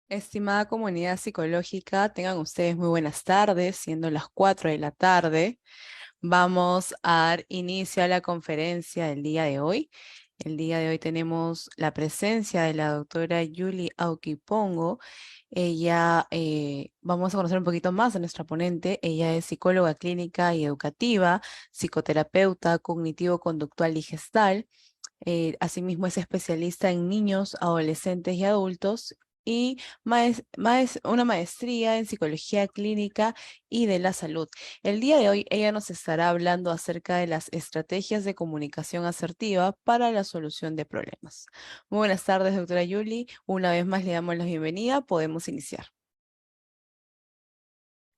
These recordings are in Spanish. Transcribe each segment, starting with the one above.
Estimada comunidad psicológica, tengan ustedes muy buenas tardes, siendo las 4 de la tarde. Vamos a dar inicio a la conferencia del día de hoy. El día de hoy tenemos la presencia de la doctora Yuli Auquipongo. Ella, vamos a conocer un poquito más a nuestra ponente. Ella es psicóloga clínica y educativa, psicoterapeuta cognitivo-conductual y gestal. Asimismo es especialista en niños, adolescentes y adultos y una maestría en psicología clínica y de la salud. El día de hoy ella nos estará hablando acerca de las estrategias de comunicación asertiva para la solución de problemas. Muy buenas tardes, doctora Yuli. Una vez más le damos la bienvenida. Podemos iniciar.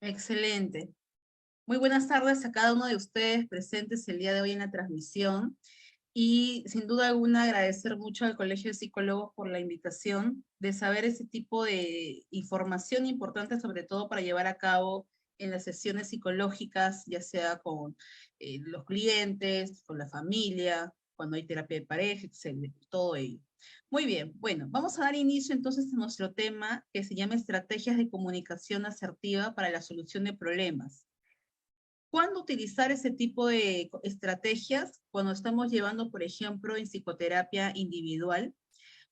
Excelente. Muy buenas tardes a cada uno de ustedes presentes el día de hoy en la transmisión. Y sin duda alguna agradecer mucho al Colegio de Psicólogos por la invitación de saber ese tipo de información importante, sobre todo para llevar a cabo en las sesiones psicológicas, ya sea con los clientes, con la familia, cuando hay terapia de pareja, etc. Todo ello. Muy bien, bueno, vamos a dar inicio entonces a nuestro tema que se llama Estrategias de Comunicación Asertiva para la Solución de Problemas. ¿Cuándo utilizar ese tipo de estrategias? Cuando estamos llevando, por ejemplo, en psicoterapia individual,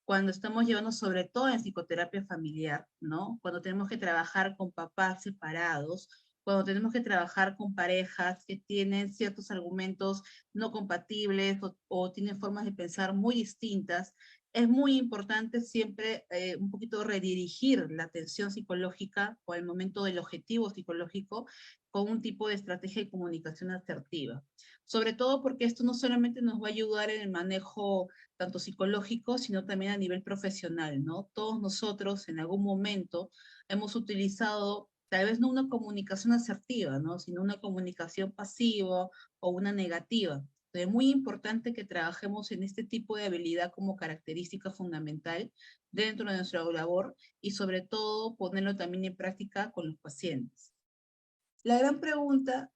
cuando estamos llevando sobre todo en psicoterapia familiar, ¿no? Cuando tenemos que trabajar con papás separados, cuando tenemos que trabajar con parejas que tienen ciertos argumentos no compatibles o tienen formas de pensar muy distintas, es muy importante siempre un poquito redirigir la atención psicológica o el momento del objetivo psicológico con un tipo de estrategia de comunicación asertiva. Sobre todo porque esto no solamente nos va a ayudar en el manejo tanto psicológico, sino también a nivel profesional, ¿no? Todos nosotros en algún momento hemos utilizado tal vez no una comunicación asertiva, ¿no? Sino una comunicación pasiva o una negativa. Es muy importante que trabajemos en este tipo de habilidad como característica fundamental dentro de nuestra labor y sobre todo ponerlo también en práctica con los pacientes. La gran pregunta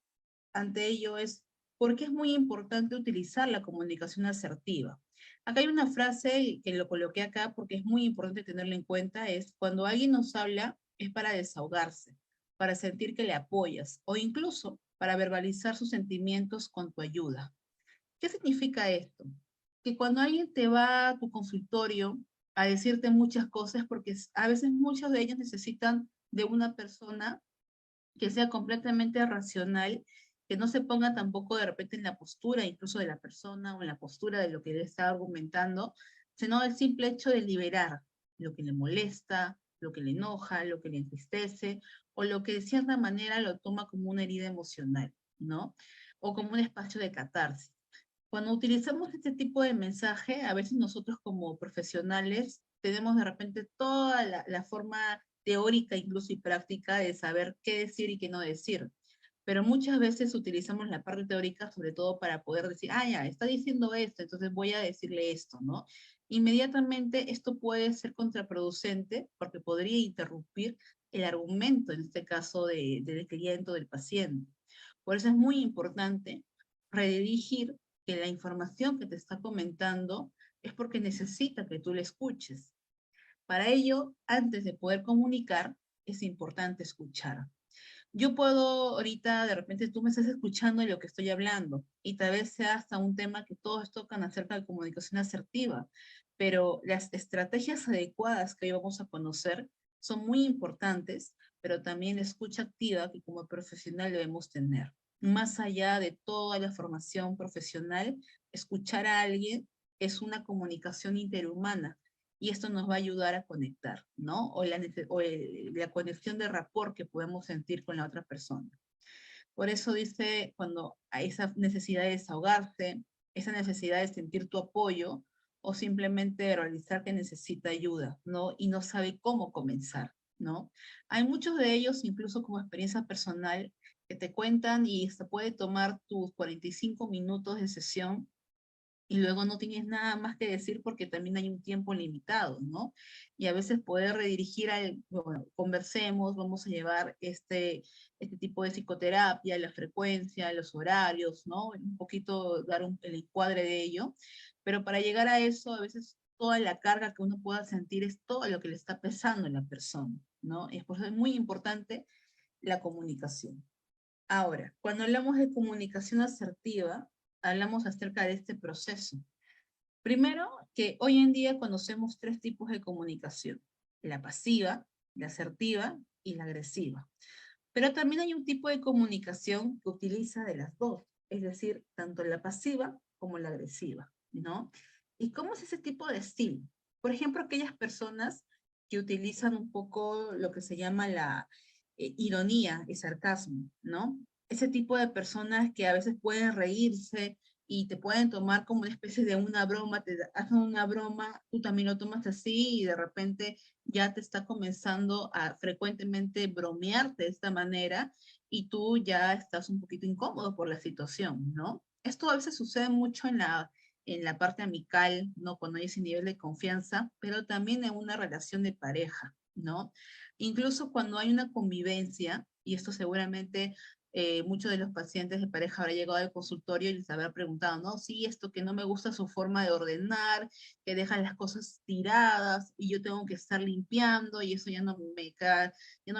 ante ello es, ¿por qué es muy importante utilizar la comunicación asertiva? Acá hay una frase que lo coloqué acá porque es muy importante tenerla en cuenta, es cuando alguien nos habla es para desahogarse, para sentir que le apoyas o incluso para verbalizar sus sentimientos con tu ayuda. ¿Qué significa esto? Que cuando alguien te va a tu consultorio a decirte muchas cosas, porque a veces muchos de ellos necesitan de una persona que sea completamente racional, que no se ponga tampoco de repente en la postura incluso de la persona o en la postura de lo que él está argumentando, sino el simple hecho de liberar lo que le molesta, lo que le enoja, lo que le entristece, o lo que de cierta manera lo toma como una herida emocional, ¿no? O como un espacio de catarsis. Cuando utilizamos este tipo de mensaje, a veces nosotros como profesionales tenemos de repente toda la forma teórica incluso y práctica de saber qué decir y qué no decir. Pero muchas veces utilizamos la parte teórica sobre todo para poder decir, ah, ya, está diciendo esto, entonces voy a decirle esto, ¿no? Inmediatamente esto puede ser contraproducente porque podría interrumpir el argumento, en este caso del cliente o del paciente. Por eso es muy importante redirigir que la información que te está comentando es porque necesita que tú le escuches. Para ello, antes de poder comunicar, es importante escuchar. Yo puedo ahorita, de repente tú me estás escuchando de lo que estoy hablando y tal vez sea hasta un tema que todos tocan acerca de comunicación asertiva, pero las estrategias adecuadas que hoy vamos a conocer son muy importantes, pero también la escucha activa que como profesional debemos tener. Más allá de toda la formación profesional, escuchar a alguien es una comunicación interhumana y esto nos va a ayudar a conectar, ¿no? La conexión de rapport que podemos sentir con la otra persona. Por eso dice, cuando hay esa necesidad de desahogarse, esa necesidad de sentir tu apoyo, o simplemente realizar que necesita ayuda, ¿no? Y no sabe cómo comenzar, ¿no? Hay muchos de ellos, incluso como experiencia personal, que te cuentan y se puede tomar tus 45 minutos de sesión y luego no tienes nada más que decir porque también hay un tiempo limitado, ¿no? Y a veces poder redirigir al, bueno, conversemos, vamos a llevar este tipo de psicoterapia, la frecuencia, los horarios, ¿no? Un poquito dar el encuadre de ello, pero para llegar a eso a veces toda la carga que uno pueda sentir es todo lo que le está pesando a la persona, ¿no? Y es por eso es muy importante la comunicación. Ahora, cuando hablamos de comunicación asertiva, hablamos acerca de este proceso. Primero, que hoy en día conocemos tres tipos de comunicación: la pasiva, la asertiva y la agresiva. Pero también hay un tipo de comunicación que utiliza de las dos, es decir, tanto la pasiva como la agresiva, ¿no? ¿Y cómo es ese tipo de estilo? Por ejemplo, aquellas personas que utilizan un poco lo que se llama la ironía y sarcasmo, ¿no? Ese tipo de personas que a veces pueden reírse y te pueden tomar como una especie de una broma, te hacen una broma, tú también lo tomas así y de repente ya te está comenzando a frecuentemente bromearte de esta manera y tú ya estás un poquito incómodo por la situación, ¿no? Esto a veces sucede mucho en la parte amical, ¿no? Cuando hay ese nivel de confianza, pero también en una relación de pareja, ¿no? Incluso cuando hay una convivencia, y esto seguramente muchos de los pacientes de pareja habrá llegado al consultorio y les habrá preguntado, ¿no? Sí, esto que no me gusta su forma de ordenar, que dejan las cosas tiradas y yo tengo que estar limpiando y eso ya no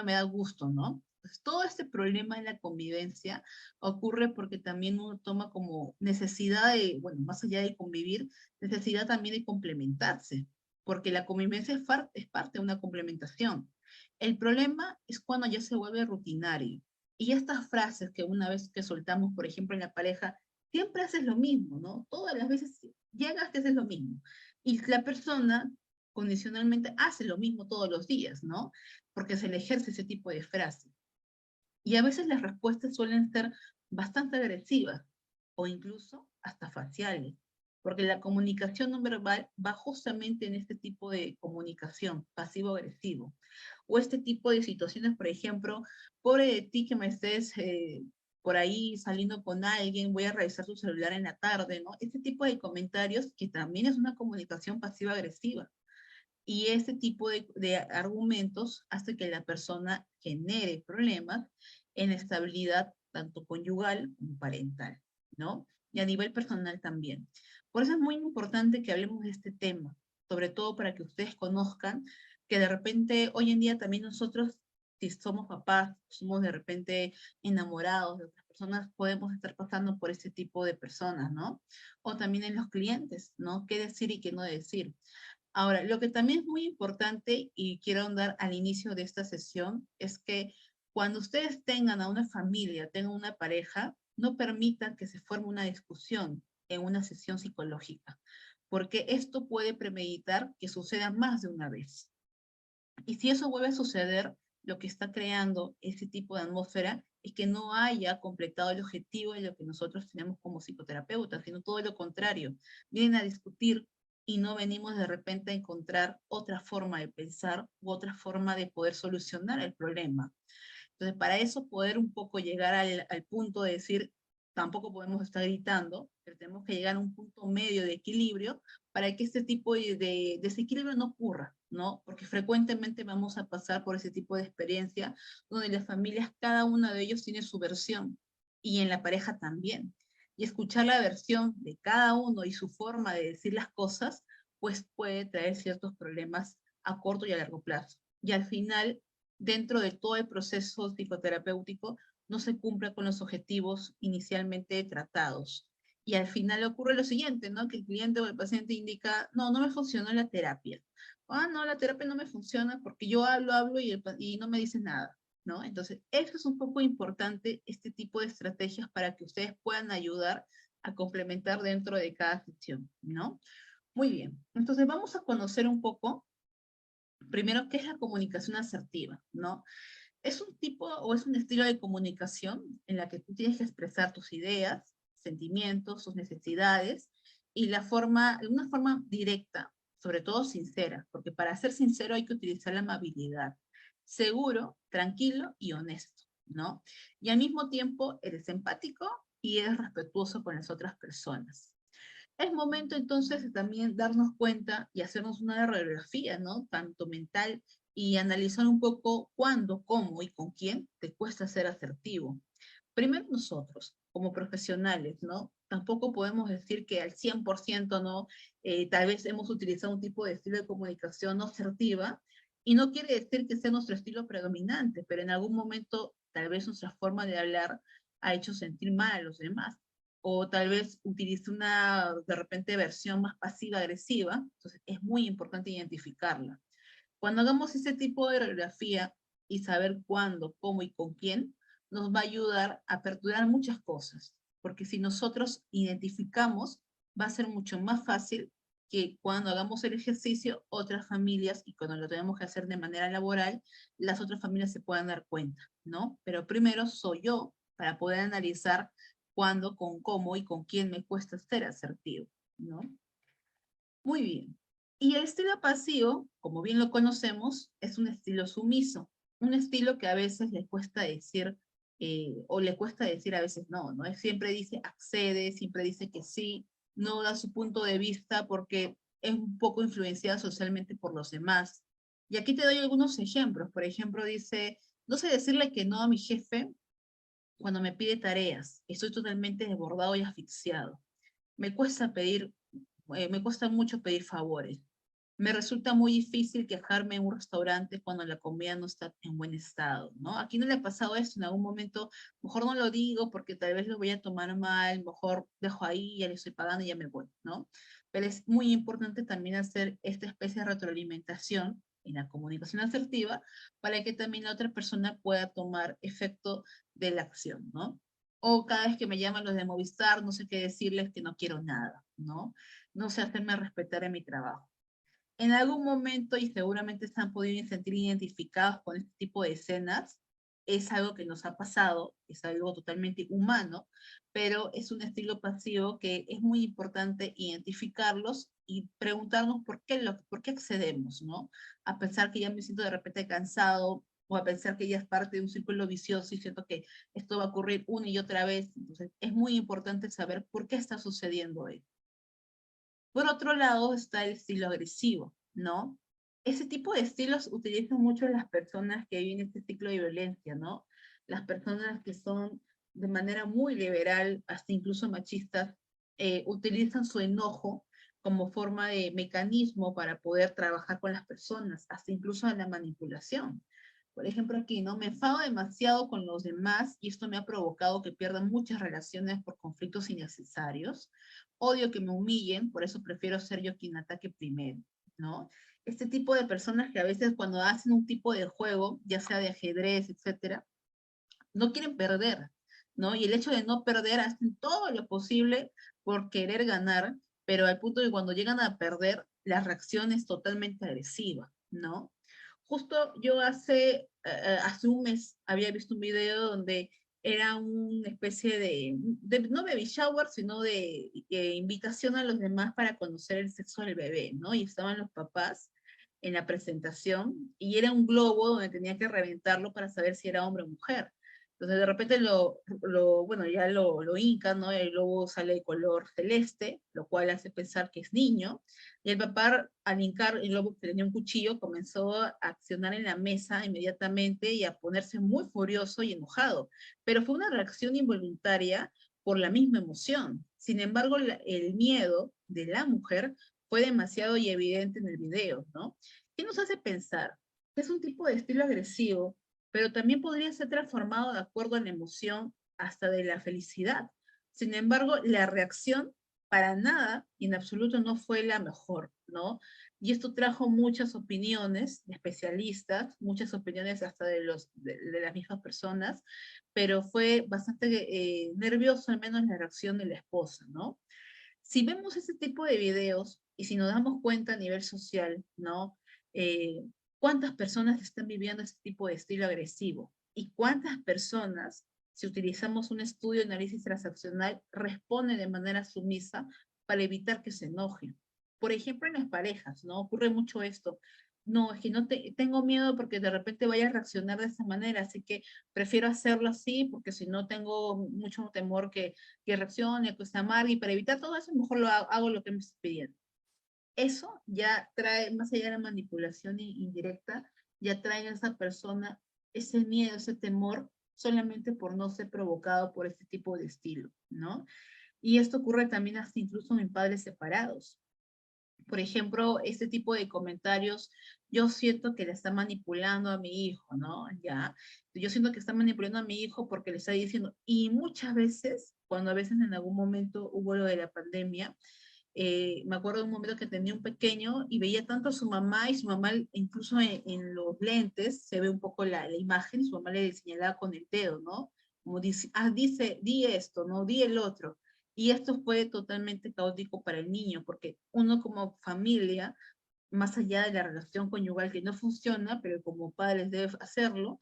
me da gusto, ¿no? Pues todo este problema en la convivencia ocurre porque también uno toma como necesidad de, bueno, más allá de convivir, necesidad también de complementarse, porque la convivencia es parte de una complementación. El problema es cuando ya se vuelve rutinario. Y estas frases que una vez que soltamos, por ejemplo, en la pareja, siempre haces lo mismo, ¿no? Todas las veces llegas que haces lo mismo. Y la persona condicionalmente hace lo mismo todos los días, ¿no? Porque se le ejerce ese tipo de frase. Y a veces las respuestas suelen ser bastante agresivas o incluso hasta faciales, porque la comunicación no verbal va justamente en este tipo de comunicación pasivo-agresivo. O este tipo de situaciones, por ejemplo, pobre de ti que me estés por ahí saliendo con alguien, voy a revisar tu celular en la tarde, ¿no? Este tipo de comentarios que también es una comunicación pasiva-agresiva. Y ese tipo de argumentos hace que la persona genere problemas en estabilidad tanto conyugal como parental, ¿no? Y a nivel personal también. Por eso es muy importante que hablemos de este tema, sobre todo para que ustedes conozcan que de repente hoy en día también nosotros, si somos papás, somos de repente enamorados de otras personas, podemos estar pasando por ese tipo de personas, ¿no? O también en los clientes, ¿no? ¿Qué decir y qué no decir? Ahora, lo que también es muy importante y quiero ahondar al inicio de esta sesión es que cuando ustedes tengan a una familia, tengan una pareja, no permitan que se forme una discusión en una sesión psicológica, porque esto puede premeditar que suceda más de una vez. Y si eso vuelve a suceder, lo que está creando ese tipo de atmósfera es que no haya completado el objetivo de lo que nosotros tenemos como psicoterapeutas, sino todo lo contrario. Vienen a discutir y no venimos de repente a encontrar otra forma de pensar u otra forma de poder solucionar el problema. Entonces, para eso poder un poco llegar al punto de decir, tampoco podemos estar gritando, pero tenemos que llegar a un punto medio de equilibrio para que este tipo de desequilibrio no ocurra, ¿no? Porque frecuentemente vamos a pasar por ese tipo de experiencia donde las familias, cada uno de ellos tiene su versión y en la pareja también. Y escuchar la versión de cada uno y su forma de decir las cosas, pues puede traer ciertos problemas a corto y a largo plazo. Y al final dentro de todo el proceso psicoterapéutico no se cumpla con los objetivos inicialmente tratados. Y al final ocurre lo siguiente, ¿no? Que el cliente o el paciente indica, no, no me funcionó la terapia. Ah, no, la terapia no me funciona porque yo hablo y no me dice nada, ¿no? Entonces, eso es un poco importante, este tipo de estrategias para que ustedes puedan ayudar a complementar dentro de cada sesión, ¿no? Muy bien, entonces vamos a conocer un poco primero, ¿qué es la comunicación asertiva? ¿No? Es un tipo o es un estilo de comunicación en la que tú tienes que expresar tus ideas, sentimientos, sus necesidades y de una forma directa, sobre todo sincera, porque para ser sincero hay que utilizar la amabilidad, seguro, tranquilo y honesto, ¿no? Y al mismo tiempo eres empático y eres respetuoso con las otras personas. Es momento entonces de también darnos cuenta y hacernos una radiografía, ¿no? Tanto mental y analizar un poco cuándo, cómo y con quién te cuesta ser asertivo. Primero nosotros. como profesionales, ¿no? Tampoco podemos decir que al 100% no, tal vez hemos utilizado un tipo de estilo de comunicación no asertiva, y no quiere decir que sea nuestro estilo predominante, pero en algún momento tal vez nuestra forma de hablar ha hecho sentir mal a los demás. O tal vez utilice una, de repente, versión más pasiva-agresiva. Entonces, es muy importante identificarla. Cuando hagamos ese tipo de radiografía y saber cuándo, cómo y con quién, nos va a ayudar a aperturar muchas cosas. Porque si nosotros identificamos, va a ser mucho más fácil que cuando hagamos el ejercicio, otras familias, y cuando lo tenemos que hacer de manera laboral, las otras familias se puedan dar cuenta, ¿no? Pero primero soy yo para poder analizar cuándo, con cómo y con quién me cuesta ser asertivo, ¿no? Muy bien. Y el estilo pasivo, como bien lo conocemos, es un estilo sumiso, un estilo que a veces le cuesta decir, o le cuesta decir a veces no, ¿no? Siempre dice accede, siempre dice que sí, no da su punto de vista porque es un poco influenciada socialmente por los demás. Y aquí te doy algunos ejemplos. Por ejemplo, dice, no sé decirle que no a mi jefe cuando me pide tareas, estoy totalmente desbordado y asfixiado. Me cuesta pedir, me cuesta mucho pedir favores. Me resulta muy difícil quejarme en un restaurante cuando la comida no está en buen estado, ¿no? Aquí no le ha pasado esto en algún momento, mejor no lo digo porque tal vez lo voy a tomar mal, mejor dejo ahí, ya le estoy pagando y ya me voy, ¿no? Pero es muy importante también hacer esta especie de retroalimentación en la comunicación asertiva para que también la otra persona pueda tomar efecto de la acción, ¿no? O cada vez que me llaman los de Movistar, no sé qué decirles que no quiero nada, ¿no? No sé hacerme respetar en mi trabajo. En algún momento, y seguramente se han podido sentir identificados con este tipo de escenas, es algo que nos ha pasado, es algo totalmente humano, pero es un estilo pasivo que es muy importante identificarlos y preguntarnos por qué accedemos, ¿no? A pensar que ya me siento de repente cansado, o a pensar que ya es parte de un círculo vicioso y siento que esto va a ocurrir una y otra vez. Entonces, es muy importante saber por qué está sucediendo esto. Por otro lado está el estilo agresivo, ¿no? Ese tipo de estilos utilizan mucho las personas que viven este ciclo de violencia, ¿no? Las personas que son de manera muy liberal, hasta incluso machistas, utilizan su enojo como forma de mecanismo para poder trabajar con las personas, hasta incluso en la manipulación. Por ejemplo, aquí, ¿no? Me enfado demasiado con los demás y esto me ha provocado que pierda muchas relaciones por conflictos innecesarios. Odio que me humillen, por eso prefiero ser yo quien ataque primero, ¿no? Este tipo de personas que a veces cuando hacen un tipo de juego, ya sea de ajedrez, etcétera, no quieren perder, ¿no? Y el hecho de no perder, hacen todo lo posible por querer ganar, pero al punto de cuando llegan a perder, la reacción es totalmente agresiva, ¿no? Justo yo hace un mes había visto un video donde era una especie de no baby shower, sino de invitación a los demás para conocer el sexo del bebé, ¿no? Y estaban los papás en la presentación y era un globo donde tenía que reventarlo para saber si era hombre o mujer. Entonces de repente bueno, ya lo hincan, ¿no? El globo sale de color celeste, lo cual hace pensar que es niño. Y el papá, al hincar el globo que tenía un cuchillo, comenzó a accionar en la mesa inmediatamente y a ponerse muy furioso y enojado. Pero fue una reacción involuntaria por la misma emoción. Sin embargo, el miedo de la mujer fue demasiado y evidente en el video, ¿no? ¿Qué nos hace pensar? Es un tipo de estilo agresivo, pero también podría ser transformado de acuerdo a la emoción hasta de la felicidad. Sin embargo, la reacción para nada y en absoluto no fue la mejor, ¿no? Y esto trajo muchas opiniones de especialistas, muchas opiniones hasta de las mismas personas, pero fue bastante nervioso al menos la reacción de la esposa, ¿no? Si vemos ese tipo de videos y si nos damos cuenta a nivel social, ¿no? Eh, ¿Cuántas personas están viviendo este tipo de estilo agresivo? ¿Y cuántas personas, si utilizamos un estudio de análisis transaccional, responden de manera sumisa para evitar que se enojen? Por ejemplo, en las parejas, ¿no? Ocurre mucho esto. No, es que tengo miedo porque de repente vaya a reaccionar de esa manera, así que prefiero hacerlo así porque si no tengo mucho temor que reaccione, que se amargue, y para evitar todo eso, mejor hago lo que me estoy pidiendo. Eso ya trae, más allá de la manipulación indirecta, ya trae a esa persona ese miedo, ese temor solamente por no ser provocado por este tipo de estilo, ¿no? Y esto ocurre también hasta incluso en padres separados. Por ejemplo, este tipo de comentarios, yo siento que le está manipulando a mi hijo, ¿no? Ya, yo siento que está manipulando a mi hijo porque le está diciendo, y muchas veces, cuando a veces en algún momento hubo lo de la pandemia, me acuerdo de un momento que tenía un pequeño y veía tanto a su mamá y su mamá, incluso en los lentes, se ve un poco la imagen, y su mamá le señalaba con el dedo, ¿no? Como dice, ah, dice, di esto, ¿no? Di el otro. Y esto fue totalmente caótico para el niño, porque uno como familia, más allá de la relación conyugal que no funciona, pero como padres debe hacerlo,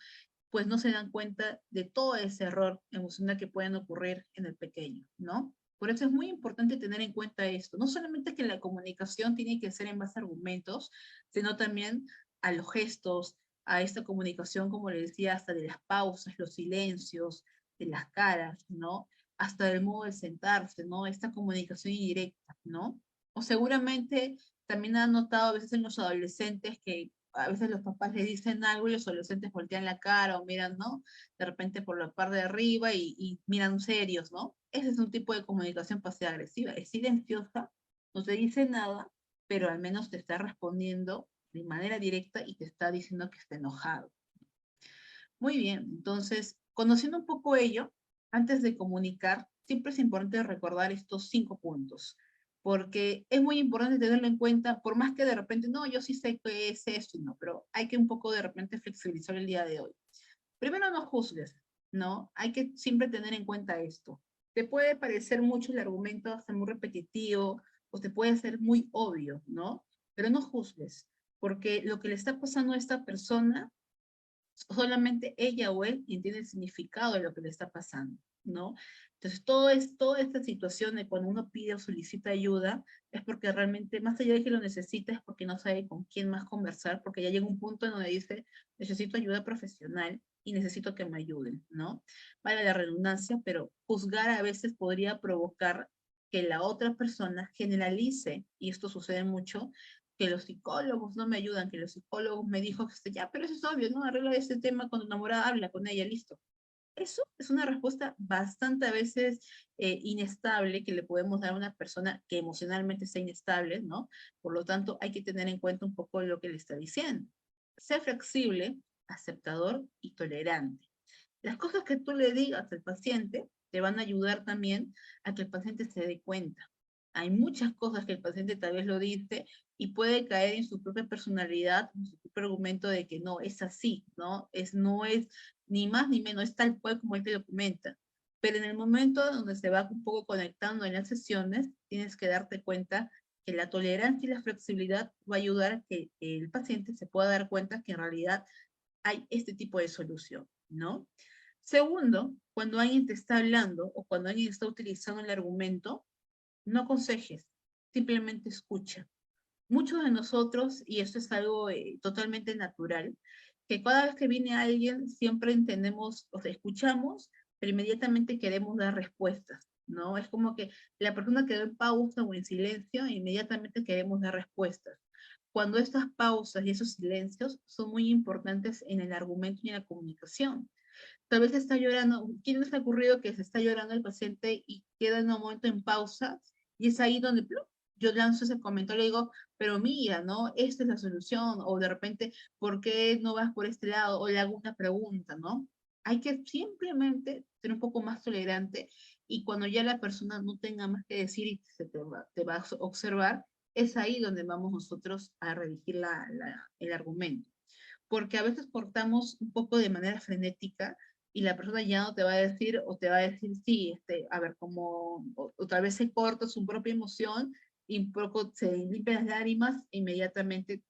pues no se dan cuenta de todo ese error emocional que pueden ocurrir en el pequeño, ¿no? Por eso es muy importante tener en cuenta esto. No solamente que la comunicación tiene que ser en base a argumentos, sino también a los gestos, a esta comunicación, como le decía, hasta de las pausas, los silencios, de las caras, ¿no? Hasta del modo de sentarse, ¿no? Esta comunicación indirecta, ¿no? O seguramente también han notado a veces en los adolescentes que a veces los papás le dicen algo y los adolescentes voltean la cara o miran, ¿no? De repente por la parte de arriba y miran serios, ¿no? Ese es un tipo de comunicación pasiva-agresiva. Es silenciosa, no te dice nada, pero al menos te está respondiendo de manera directa y te está diciendo que está enojado. Muy bien, entonces, conociendo un poco ello, antes de comunicar, siempre es importante recordar estos 5 puntos, porque es muy importante tenerlo en cuenta, por más que de repente, no, yo sí sé que es esto, no, pero hay que un poco de repente flexibilizar el día de hoy. Primero, no juzgues, ¿no? Hay que siempre tener en cuenta esto. Te puede parecer mucho el argumento hasta muy repetitivo, o te puede ser muy obvio, ¿no? Pero no juzgues, porque lo que le está pasando a esta persona solamente ella o él entiende el significado de lo que le está pasando, ¿no? Entonces, toda esta situación de cuando uno pide o solicita ayuda es porque realmente, más allá de que lo necesita, es porque no sabe con quién más conversar, porque ya llega un punto en donde dice, necesito ayuda profesional y necesito que me ayuden, ¿no? Vale la redundancia, pero juzgar a veces podría provocar que la otra persona generalice, y esto sucede mucho, que los psicólogos no me ayudan, que los psicólogos me dijo que ya, pero eso es obvio, ¿no? Arregla ese tema con tu enamorada, habla con ella, listo. Eso es una respuesta bastante a veces inestable que le podemos dar a una persona que emocionalmente está inestable, ¿no? Por lo tanto, hay que tener en cuenta un poco lo que le está diciendo. Sé flexible, aceptador y tolerante. Las cosas que tú le digas al paciente te van a ayudar también a que el paciente se dé cuenta. Hay muchas cosas que el paciente tal vez lo dice y puede caer en su propia personalidad, en su propio argumento de que no, es así, ¿no? No es ni más ni menos, es tal cual como él te lo comenta. Pero en el momento donde se va un poco conectando en las sesiones, tienes que darte cuenta que la tolerancia y la flexibilidad va a ayudar a que el paciente se pueda dar cuenta que en realidad hay este tipo de solución, ¿no? Segundo, cuando alguien te está hablando o cuando alguien está utilizando el argumento, no aconsejes, simplemente escucha. Muchos de nosotros, y esto es algo totalmente natural, que cada vez que viene alguien siempre entendemos, o sea, escuchamos, pero inmediatamente queremos dar respuestas, ¿no? Es como que la persona quedó en pausa o en silencio e inmediatamente queremos dar respuestas. Cuando estas pausas y esos silencios son muy importantes en el argumento y en la comunicación. Tal vez está llorando, ¿quién les ha ocurrido que se está llorando el paciente y queda en un momento en pausa? Y es ahí donde ¡plum! Yo lanzo ese comentario y digo, pero mira, ¿no? Esta es la solución, o de repente, ¿por qué no vas por este lado? O le hago una pregunta, ¿no? Hay que simplemente ser un poco más tolerante y cuando ya la persona no tenga más que decir y te va a observar, es ahí donde vamos nosotros a redigir el argumento. Porque a veces cortamos un poco de manera frenética y la persona ya no te va a decir o te va a decir, sí, a ver, como, o tal vez se corta su propia emoción y un poco se limpia las lágrimas e inmediatamente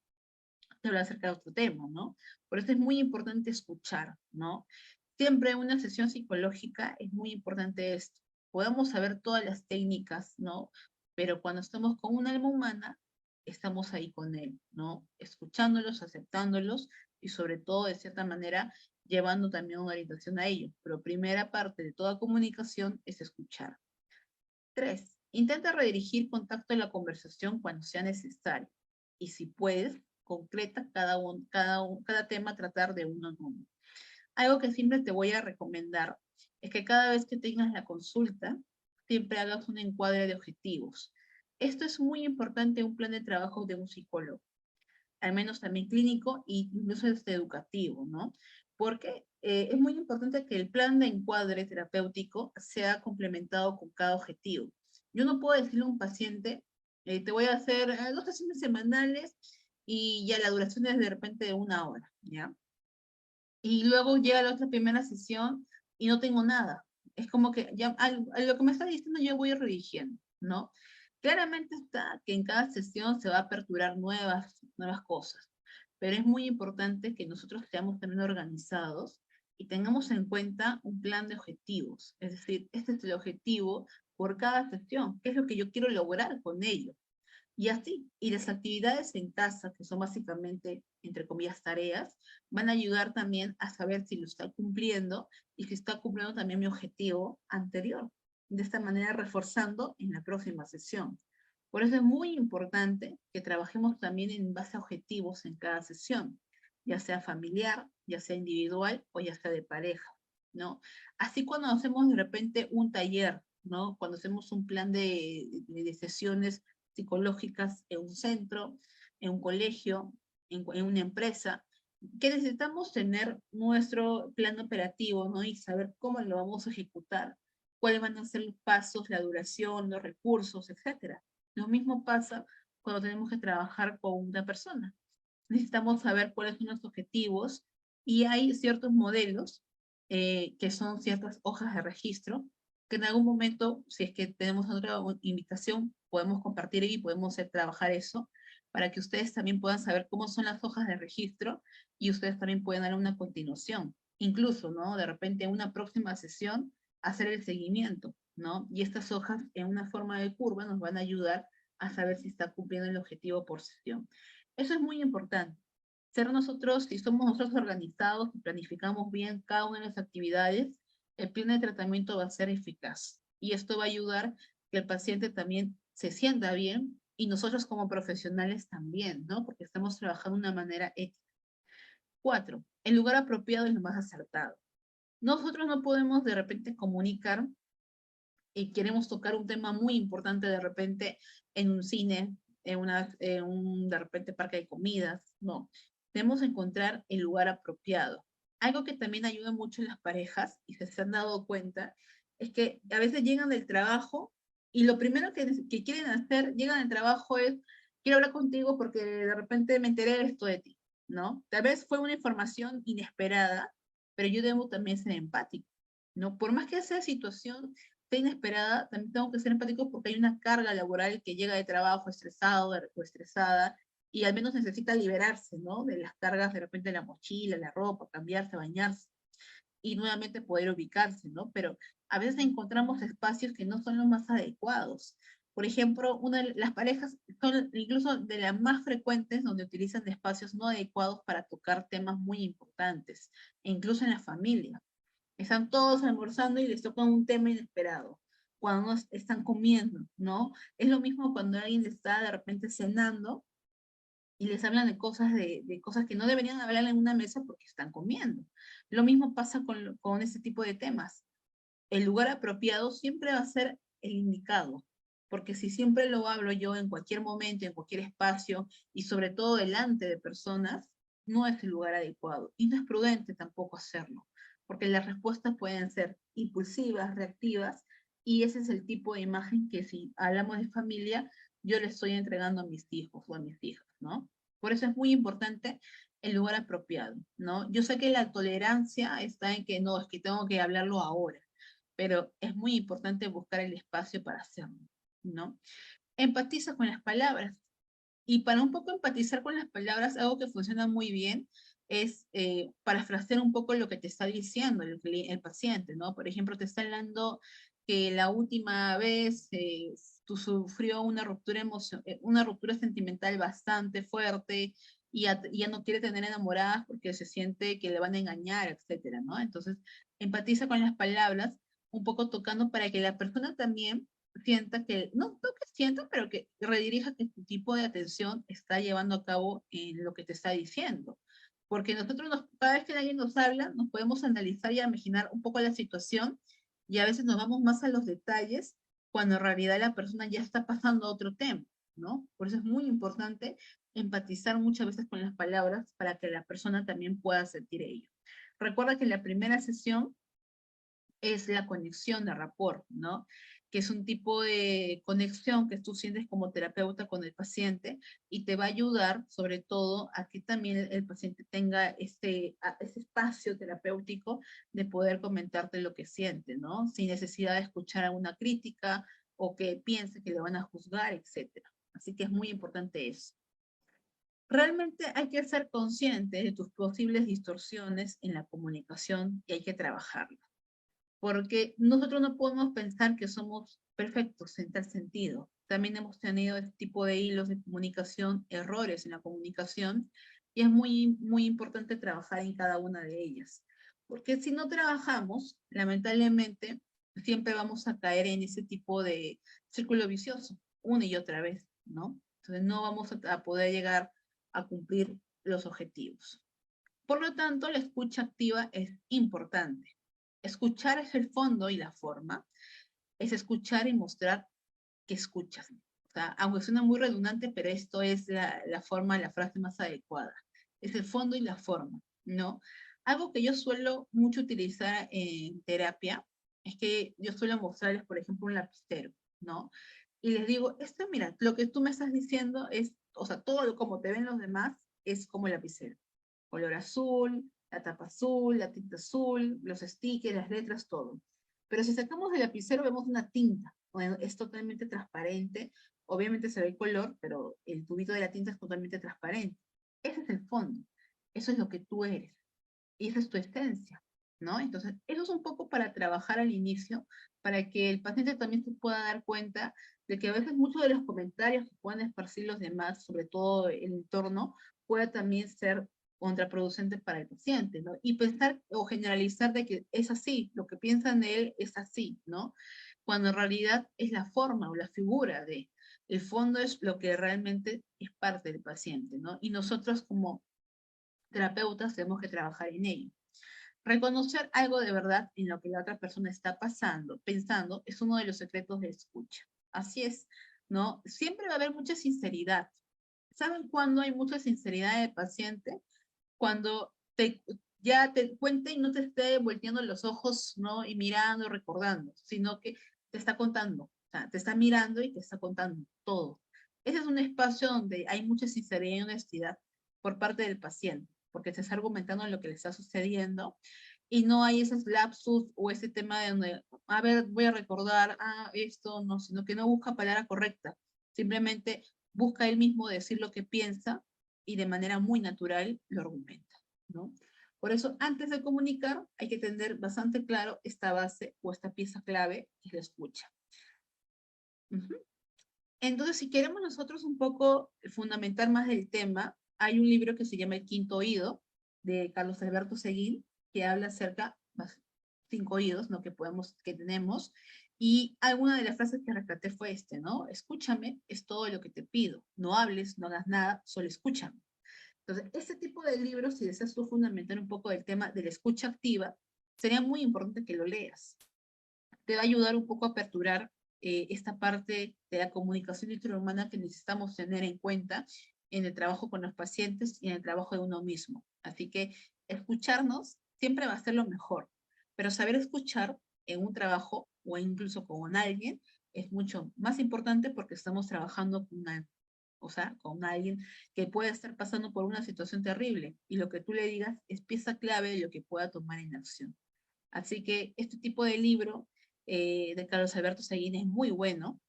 te va a acercar a otro tema, ¿no? Por eso es muy importante escuchar, ¿no? Siempre en una sesión psicológica es muy importante esto. Podemos saber todas las técnicas, ¿no? Pero cuando estamos con un alma humana, estamos ahí con él, ¿no? Escuchándolos, aceptándolos y sobre todo, de cierta manera, llevando también una orientación a ellos. Pero primera parte de toda comunicación es escuchar. 3. Intenta redirigir contacto en la conversación cuando sea necesario. Y si puedes, concreta cada tema a tratar de uno en uno. Algo que siempre te voy a recomendar es que cada vez que tengas la consulta, siempre hagas un encuadre de objetivos. Esto es muy importante en un plan de trabajo de un psicólogo, al menos también clínico e incluso educativo, ¿no? Porque es muy importante que el plan de encuadre terapéutico sea complementado con cada objetivo. Yo no puedo decirle a un paciente, te voy a hacer 2 sesiones semanales y ya la duración es de repente de 1 hora, ¿ya? Y luego llega la otra primera sesión y no tengo nada. Es como que ya a lo que me está diciendo yo voy redirigiendo, ¿no? Claramente está que en cada sesión se va a aperturar nuevas cosas, pero es muy importante que nosotros seamos también organizados y tengamos en cuenta un plan de objetivos. Es decir, este es el objetivo por cada sesión, qué es lo que yo quiero lograr con ello. Y así, y las actividades en casa, que son básicamente, entre comillas, tareas, van a ayudar también a saber si lo está cumpliendo y si está cumpliendo también mi objetivo anterior. De esta manera, reforzando en la próxima sesión. Por eso es muy importante que trabajemos también en base a objetivos en cada sesión, ya sea familiar, ya sea individual o ya sea de pareja, ¿no? Así cuando hacemos de repente un taller, ¿no? Cuando hacemos un plan de sesiones psicológicas en un centro, en un colegio, en una empresa, que necesitamos tener nuestro plan operativo, ¿no? Y saber cómo lo vamos a ejecutar, cuáles van a ser los pasos, la duración, los recursos, etcétera. Lo mismo pasa cuando tenemos que trabajar con una persona. Necesitamos saber cuáles son los objetivos y hay ciertos modelos que son ciertas hojas de registro que en algún momento, si es que tenemos otra invitación, podemos compartir y podemos trabajar eso para que ustedes también puedan saber cómo son las hojas de registro y ustedes también pueden dar una continuación. Incluso, ¿no? De repente en una próxima sesión hacer el seguimiento, ¿no? Y estas hojas en una forma de curva nos van a ayudar a saber si está cumpliendo el objetivo por sesión. Eso es muy importante. Ser nosotros, si somos nosotros organizados y planificamos bien cada una de las actividades, el plan de tratamiento va a ser eficaz. Y esto va a ayudar que el paciente también se sienta bien y nosotros como profesionales también, ¿no? Porque estamos trabajando de una manera ética. 4. El lugar apropiado es lo más acertado. Nosotros no podemos de repente comunicar y queremos tocar un tema muy importante de repente en un cine, en un de repente parque de comidas, no. Debemos encontrar el lugar apropiado. Algo que también ayuda mucho en las parejas, y se han dado cuenta, es que a veces llegan del trabajo y lo primero que quieren hacer, llegan del trabajo es, quiero hablar contigo porque de repente me enteré de esto de ti, ¿no? Tal vez fue una información inesperada, pero yo debo también ser empático, ¿no? Por más que sea situación inesperada, también tengo que ser empático porque hay una carga laboral que llega de trabajo estresado o estresada y al menos necesita liberarse, ¿no? De las cargas de repente de la mochila, la ropa, cambiarse, bañarse y nuevamente poder ubicarse, ¿no? Pero a veces encontramos espacios que no son los más adecuados. Por ejemplo, las parejas son incluso de las más frecuentes donde utilizan espacios no adecuados para tocar temas muy importantes, e incluso en la familia. Están todos almorzando y les toca un tema inesperado. Cuando están comiendo, ¿no? Es lo mismo cuando alguien está de repente cenando y les hablan de cosas que no deberían hablar en una mesa porque están comiendo. Lo mismo pasa con este tipo de temas. El lugar apropiado siempre va a ser el indicado, porque si siempre lo hablo yo en cualquier momento, en cualquier espacio y sobre todo delante de personas, no es el lugar adecuado y no es prudente tampoco hacerlo, porque las respuestas pueden ser impulsivas, reactivas, y ese es el tipo de imagen que si hablamos de familia, yo le estoy entregando a mis hijos o a mis hijas, ¿no? Por eso es muy importante el lugar apropiado, ¿no? Yo sé que la tolerancia está en que no, es que tengo que hablarlo ahora, pero es muy importante buscar el espacio para hacerlo, ¿no? Empatiza con las palabras. Y para un poco empatizar con las palabras, algo que funciona muy bien es parafrasear un poco lo que te está diciendo el paciente, ¿no? Por ejemplo, te está hablando que la última vez tú sufrió una ruptura sentimental bastante fuerte y ya no quiere tener enamoradas porque se siente que le van a engañar, etcétera, ¿no? Entonces, empatiza con las palabras, un poco tocando para que la persona también sienta que, no que sienta, pero que redirija que tu tipo de atención está llevando a cabo en lo que te está diciendo. porque nosotros cada vez que alguien nos habla, nos podemos analizar y imaginar un poco la situación, y a veces nos vamos más a los detalles, cuando en realidad la persona ya está pasando a otro tema, ¿no? Por eso es muy importante empatizar muchas veces con las palabras para que la persona también pueda sentir ello. Recuerda que la primera sesión es la conexión de rapport, ¿no? Que es un tipo de conexión que tú sientes como terapeuta con el paciente y te va a ayudar sobre todo a que también el paciente tenga ese espacio terapéutico de poder comentarte lo que siente, ¿no? Sin necesidad de escuchar alguna crítica o que piense que le van a juzgar, etcétera. Así que es muy importante eso. Realmente hay que ser consciente de tus posibles distorsiones en la comunicación y hay que trabajarlas, porque nosotros no podemos pensar que somos perfectos en tal sentido. También hemos tenido este tipo de hilos de comunicación, errores en la comunicación, y es muy, muy importante trabajar en cada una de ellas. Porque si no trabajamos, lamentablemente, siempre vamos a caer en ese tipo de círculo vicioso, una y otra vez, ¿no? Entonces no vamos a poder llegar a cumplir los objetivos. Por lo tanto, la escucha activa es importante. Escuchar es el fondo y la forma. Es escuchar y mostrar que escuchas. O sea, aunque suena muy redundante, pero esto es la forma, la frase más adecuada. Es el fondo y la forma, ¿no? Algo que yo suelo mucho utilizar en terapia es que yo suelo mostrarles, por ejemplo, un lapicero, ¿no? Y les digo, esto, mira, lo que tú me estás diciendo es, o sea, todo como te ven los demás es como el lapicero. Color azul, la tapa azul, la tinta azul, los stickers, las letras, todo. Pero si sacamos el lapicero vemos una tinta, bueno, es totalmente transparente, obviamente se ve el color, pero el tubito de la tinta es totalmente transparente. Ese es el fondo, eso es lo que tú eres, y esa es tu esencia, ¿no? Entonces, eso es un poco para trabajar al inicio, para que el paciente también se pueda dar cuenta de que a veces muchos de los comentarios que puedan esparcir los demás, sobre todo el entorno, pueda también ser contraproducente para el paciente, ¿no? Y pensar o generalizar de que es así, lo que piensan de él es así, ¿no? Cuando en realidad es la forma o la figura de, el fondo es lo que realmente es parte del paciente, ¿no? Y nosotros como terapeutas tenemos que trabajar en ello. Reconocer algo de verdad en lo que la otra persona está pasando, pensando, es uno de los secretos de escucha. Así es, ¿no? Siempre va a haber mucha sinceridad. ¿Saben cuándo hay mucha sinceridad del paciente? Cuando ya te cuente y no te esté volteando los ojos, ¿no? Y mirando, recordando, sino que te está contando, o sea, te está mirando y te está contando todo. Ese es un espacio donde hay mucha sinceridad y honestidad por parte del paciente, porque se está argumentando lo que le está sucediendo y no hay esos lapsus o ese tema de donde, a ver, voy a recordar, esto, no, sino que no busca palabra correcta, simplemente busca él mismo decir lo que piensa y de manera muy natural lo argumenta, ¿no? Por eso, antes de comunicar, hay que tener bastante claro esta base o esta pieza clave que es la escucha. Uh-huh. Entonces, si queremos nosotros un poco fundamentar más del tema, hay un libro que se llama El Quinto Oído, de Carlos Alberto Seguín, que habla acerca de 5 oídos, ¿no? Que tenemos, y alguna de las frases que rescaté fue ¿no? Escúchame, es todo lo que te pido. No hables, no hagas nada, solo escúchame. Entonces, este tipo de libros, si deseas tú fundamentar un poco del tema de la escucha activa, sería muy importante que lo leas. Te va a ayudar un poco a aperturar esta parte de la comunicación intrahumana que necesitamos tener en cuenta en el trabajo con los pacientes y en el trabajo de uno mismo. Así que escucharnos siempre va a ser lo mejor, pero saber escuchar en un trabajo o incluso con alguien es mucho más importante porque estamos trabajando con o sea, con alguien que puede estar pasando por una situación terrible y lo que tú le digas es pieza clave de lo que pueda tomar en acción. Así que este tipo de libro de Carlos Alberto Seguín es muy bueno,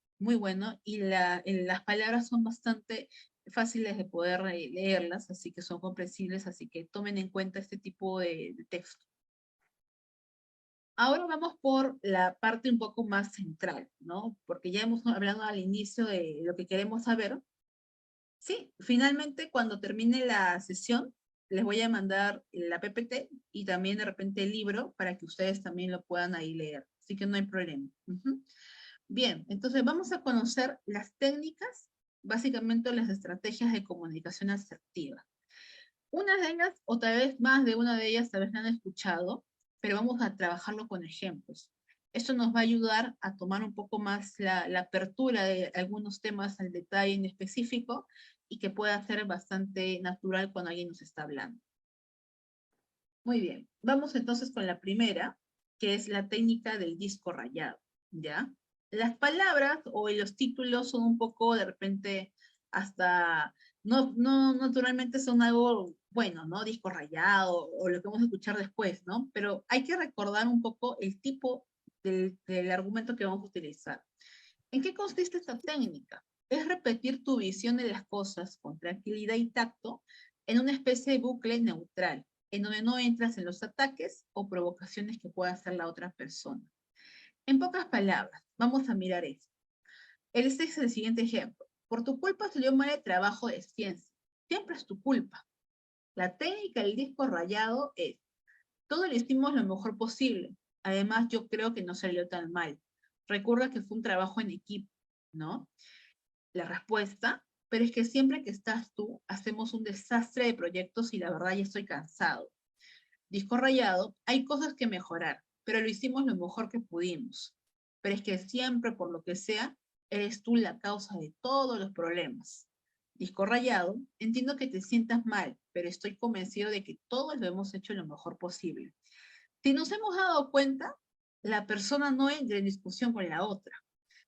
y las palabras son bastante fáciles de poder leerlas, así que son comprensibles, así que tomen en cuenta este tipo de texto. Ahora vamos por la parte un poco más central, ¿no? Porque ya hemos hablado al inicio de lo que queremos saber. Sí, finalmente cuando termine la sesión, les voy a mandar la PPT y también de repente el libro para que ustedes también lo puedan ahí leer. Así que no hay problema. Ujú. Bien, entonces vamos a conocer las técnicas, básicamente las estrategias de comunicación asertiva. Una de ellas, o tal vez más de una de ellas, tal vez la han escuchado, pero vamos a trabajarlo con ejemplos. Esto nos va a ayudar a tomar un poco más la apertura de algunos temas al detalle en específico y que pueda ser bastante natural cuando alguien nos está hablando. Muy bien, vamos entonces con la primera, que es la técnica del disco rayado, ¿ya? Las palabras o los títulos son un poco de repente hasta, no naturalmente son algo bueno, ¿no? Disco rayado o lo que vamos a escuchar después, ¿no? Pero hay que recordar un poco el tipo del argumento que vamos a utilizar. ¿En qué consiste esta técnica? Es repetir tu visión de las cosas con tranquilidad y tacto en una especie de bucle neutral, en donde no entras en los ataques o provocaciones que pueda hacer la otra persona. En pocas palabras, vamos a mirar esto. Este es el siguiente ejemplo. Por tu culpa salió mal el trabajo de ciencia. Siempre es tu culpa. La técnica del disco rayado es, todo lo hicimos lo mejor posible. Además, yo creo que no salió tan mal. Recuerda que fue un trabajo en equipo, ¿no? La respuesta, pero es que siempre que estás tú, hacemos un desastre de proyectos y la verdad ya estoy cansado. Disco rayado, hay cosas que mejorar, pero lo hicimos lo mejor que pudimos. Pero es que siempre, por lo que sea, eres tú la causa de todos los problemas. Disco rayado, entiendo que te sientas mal, pero estoy convencido de que todos lo hemos hecho lo mejor posible. Si nos hemos dado cuenta, la persona no entra en discusión con la otra.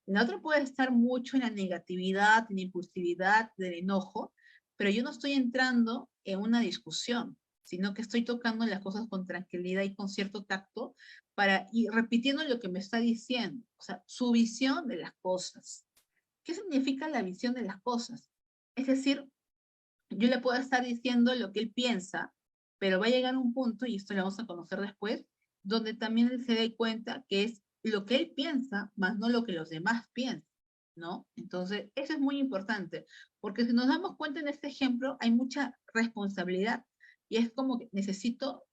La otra puede estar mucho en la negatividad, en la impulsividad, del enojo, pero yo no estoy entrando en una discusión, sino que estoy tocando las cosas con tranquilidad y con cierto tacto para ir repitiendo lo que me está diciendo, o sea, su visión de las cosas. ¿Qué significa la visión de las cosas? Es decir, yo le puedo estar diciendo lo que él piensa, pero va a llegar un punto, y esto lo vamos a conocer después, donde también él se dé cuenta que es lo que él piensa, más no lo que los demás piensan, ¿no? Entonces, eso es muy importante, porque si nos damos cuenta en este ejemplo, hay mucha responsabilidad, y es como que necesito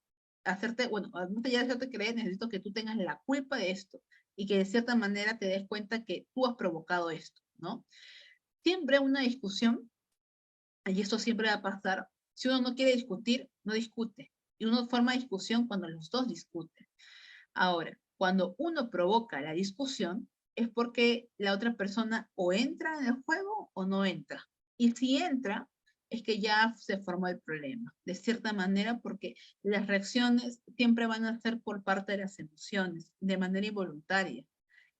hacerte, bueno, más allá de hacerte creer, necesito que tú tengas la culpa de esto, y que de cierta manera te des cuenta que tú has provocado esto, ¿no? Siempre una discusión y esto siempre va a pasar. Si uno no quiere discutir, no discute. Y uno forma discusión cuando los dos discuten. Ahora, cuando uno provoca la discusión, es porque la otra persona o entra en el juego o no entra. Y si entra, es que ya se formó el problema, de cierta manera, porque las reacciones siempre van a ser por parte de las emociones, de manera involuntaria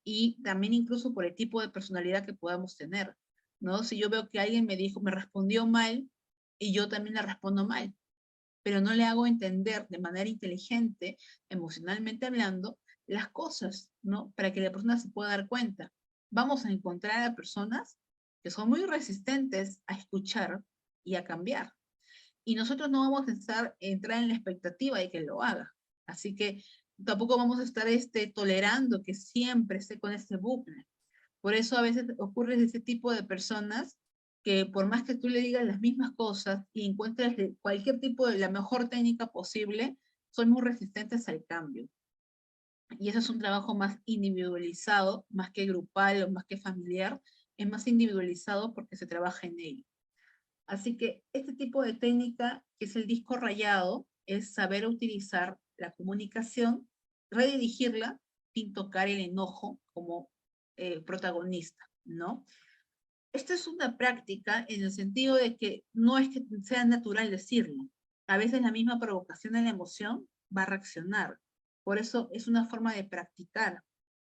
y también incluso por el tipo de personalidad que podamos tener, ¿no? Si yo veo que alguien me dijo, me respondió mal y yo también le respondo mal, pero no le hago entender de manera inteligente, emocionalmente hablando, las cosas, ¿no? Para que la persona se pueda dar cuenta. Vamos a encontrar a personas que son muy resistentes a escuchar y a cambiar. Y nosotros no vamos a entrar en la expectativa de que lo haga. Así que tampoco vamos a estar tolerando que siempre esté con este bucle. Por eso a veces ocurre ese tipo de personas que por más que tú le digas las mismas cosas y encuentres cualquier tipo de la mejor técnica posible, son muy resistentes al cambio. Y eso es un trabajo más individualizado, más que grupal o más que familiar, es más individualizado porque se trabaja en ello. Así que este tipo de técnica, que es el disco rayado, es saber utilizar la comunicación, redirigirla sin tocar el enojo como protagonista, ¿no? Esta es una práctica en el sentido de que no es que sea natural decirlo. A veces la misma provocación de la emoción va a reaccionar. Por eso es una forma de practicar.